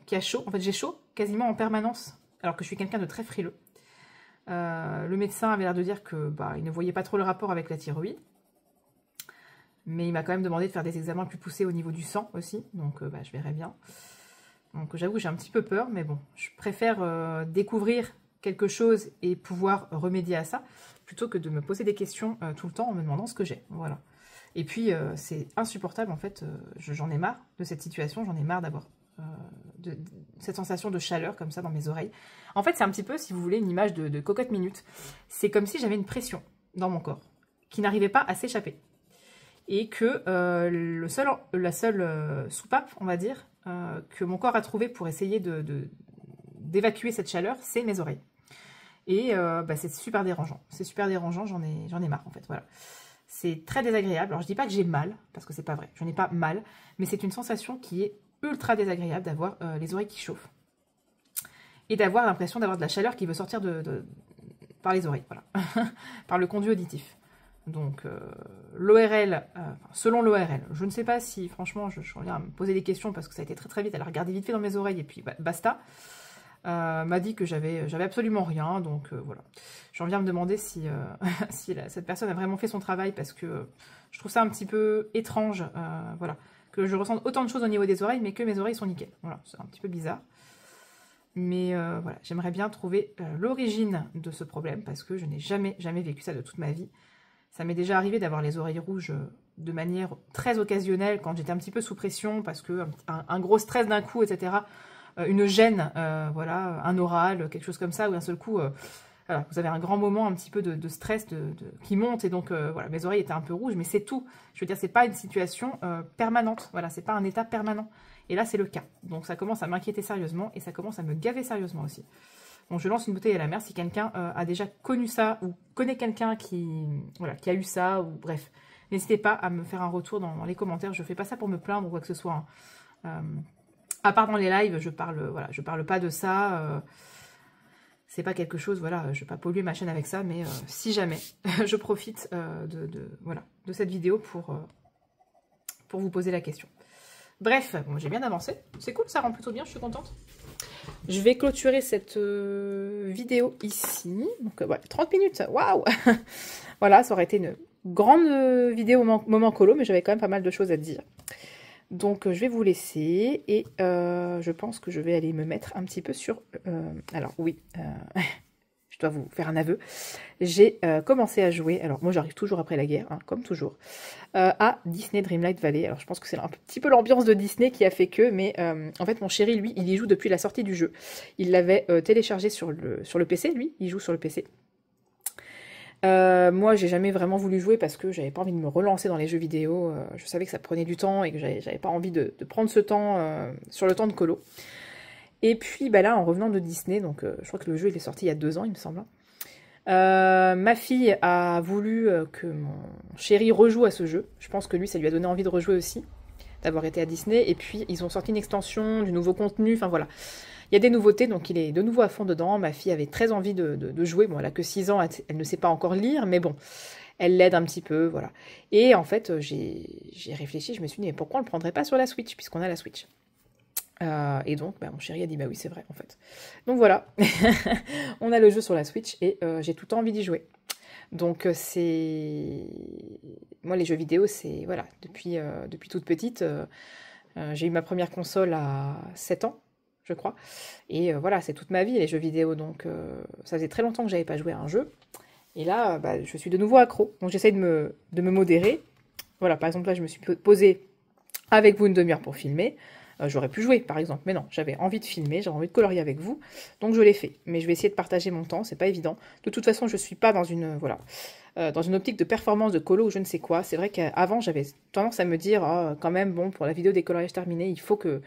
qui a chaud, en fait j'ai chaud quasiment en permanence, alors que je suis quelqu'un de très frileux. Le médecin avait l'air de dire que il ne voyait pas trop le rapport avec la thyroïde, mais il m'a quand même demandé de faire des examens plus poussés au niveau du sang aussi, donc je verrai bien. Donc j'avoue j'ai un petit peu peur, mais bon, je préfère découvrir quelque chose et pouvoir remédier à ça, plutôt que de me poser des questions tout le temps en me demandant ce que j'ai, voilà. Et puis c'est insupportable en fait, j'en ai marre de cette situation, j'en ai marre d'avoir cette sensation de chaleur comme ça dans mes oreilles. En fait c'est un petit peu, si vous voulez, une image de cocotte minute. C'est comme si j'avais une pression dans mon corps qui n'arrivait pas à s'échapper. Et que la seule soupape, on va dire, que mon corps a trouvé pour essayer d'évacuer cette chaleur, c'est mes oreilles. Et c'est super dérangeant. C'est super dérangeant, j'en ai marre en fait, voilà. C'est très désagréable. Alors je dis pas que j'ai mal, parce que c'est pas vrai, je n'ai pas mal, mais c'est une sensation qui est ultra désagréable d'avoir les oreilles qui chauffent. Et d'avoir l'impression d'avoir de la chaleur qui veut sortir par les oreilles, voilà. Par le conduit auditif. Donc l'ORL, selon l'ORL, je ne sais pas si, franchement, je reviens à me poser des questions parce que ça a été très très vite, elle a regardé vite fait dans mes oreilles et puis basta. M'a dit que j'avais absolument rien, donc voilà. J'en viens à me demander si, cette personne a vraiment fait son travail, parce que je trouve ça un petit peu étrange, voilà, que je ressente autant de choses au niveau des oreilles, mais que mes oreilles sont nickel. Voilà, c'est un petit peu bizarre. Mais voilà, j'aimerais bien trouver l'origine de ce problème, parce que je n'ai jamais vécu ça de toute ma vie. Ça m'est déjà arrivé d'avoir les oreilles rouges de manière très occasionnelle, quand j'étais un petit peu sous pression, parce que un gros stress d'un coup, etc., une gêne, voilà, un oral, quelque chose comme ça, où d'un seul coup, voilà, vous avez un grand moment un petit peu de stress qui monte, et donc voilà, mes oreilles étaient un peu rouges, mais c'est tout. Je veux dire, c'est pas une situation permanente, voilà, c'est pas un état permanent. Et là, c'est le cas. Donc ça commence à m'inquiéter sérieusement, et ça commence à me gaver sérieusement aussi. Donc je lance une bouteille à la mer si quelqu'un a déjà connu ça, ou connaît quelqu'un qui, voilà, qui a eu ça, ou bref. N'hésitez pas à me faire un retour dans les commentaires. Je fais pas ça pour me plaindre ou quoi que ce soit, hein. À part dans les lives, je parle pas de ça. C'est pas quelque chose, voilà, je vais pas polluer ma chaîne avec ça, mais si jamais, je profite voilà, de cette vidéo pour vous poser la question. Bref, bon, j'ai bien avancé. C'est cool, ça rend plutôt bien, je suis contente. Je vais clôturer cette vidéo ici. Donc, ouais, 30 minutes, waouh. Voilà, ça aurait été une grande vidéo moment colo, mais j'avais quand même pas mal de choses à dire. Donc, je vais vous laisser et je pense que je vais aller me mettre un petit peu sur... alors, oui, je dois vous faire un aveu. J'ai commencé à jouer, alors moi j'arrive toujours après la guerre, hein, comme toujours, à Disney Dreamlight Valley. Alors, je pense que c'est un petit peu l'ambiance de Disney qui a fait que, mais en fait, mon chéri, lui, il y joue depuis la sortie du jeu. Il l'avait téléchargé sur le PC, lui, il joue sur le PC. Moi, j'ai jamais vraiment voulu jouer parce que j'avais pas envie de me relancer dans les jeux vidéo. Je savais que ça prenait du temps et que j'avais pas envie de prendre ce temps sur le temps de colo. Et puis, bah là, en revenant de Disney, donc je crois que le jeu il est sorti il y a 2 ans, il me semble. Ma fille a voulu que mon chéri rejoue à ce jeu. Je pense que lui, ça lui a donné envie de rejouer aussi, d'avoir été à Disney. Et puis, ils ont sorti une extension, du nouveau contenu, enfin voilà. Il y a des nouveautés, donc il est de nouveau à fond dedans. Ma fille avait très envie de jouer. Bon, elle a que 6 ans, elle ne sait pas encore lire, mais bon, elle l'aide un petit peu, voilà. Et en fait, j'ai réfléchi, je me suis dit, mais pourquoi on ne le prendrait pas sur la Switch, puisqu'on a la Switch? Et donc, bah, mon chéri a dit, bah oui, c'est vrai, en fait. Donc voilà, on a le jeu sur la Switch, et j'ai tout le temps envie d'y jouer. Donc c'est... Moi, les jeux vidéo, c'est... Voilà, depuis toute petite, j'ai eu ma première console à 7 ans. Je crois. Et voilà, c'est toute ma vie, les jeux vidéo. Donc, ça faisait très longtemps que j'avais pas joué à un jeu. Et là, bah, je suis de nouveau accro. Donc, j'essaye de me modérer. Voilà, par exemple, là, je me suis posée avec vous une demi-heure pour filmer. J'aurais pu jouer, par exemple. Mais non, j'avais envie de filmer, j'avais envie de colorier avec vous. Donc, je l'ai fait. Mais je vais essayer de partager mon temps. C'est pas évident. De toute façon, je suis pas dans une... voilà. Dans une optique de performance de colo ou je ne sais quoi. C'est vrai qu'avant, j'avais tendance à me dire, oh, quand même, bon, pour la vidéo des coloriages terminés, il faut que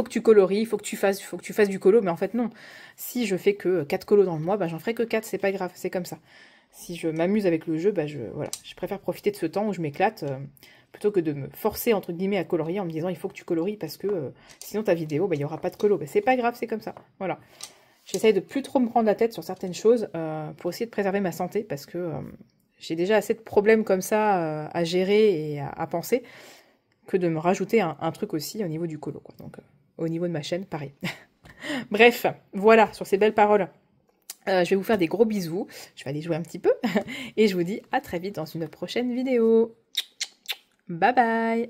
tu colories, il faut que tu fasses du colo. Mais en fait, non. Si je fais que 4 colos dans le mois, bah, j'en ferai que 4, c'est pas grave, c'est comme ça. Si je m'amuse avec le jeu, bah, voilà, je préfère profiter de ce temps où je m'éclate, plutôt que de me forcer, entre guillemets, à colorier en me disant, il faut que tu colories parce que sinon ta vidéo, bah, il n'y aura pas de colo. Bah, c'est pas grave, c'est comme ça. Voilà. J'essaye de plus trop me prendre la tête sur certaines choses pour essayer de préserver ma santé parce que... j'ai déjà assez de problèmes comme ça à gérer et à penser que de me rajouter un truc aussi au niveau du colo, quoi. Donc, au niveau de ma chaîne, pareil. Bref, voilà, sur ces belles paroles, je vais vous faire des gros bisous. Je vais aller jouer un petit peu. Et je vous dis à très vite dans une prochaine vidéo. Bye bye!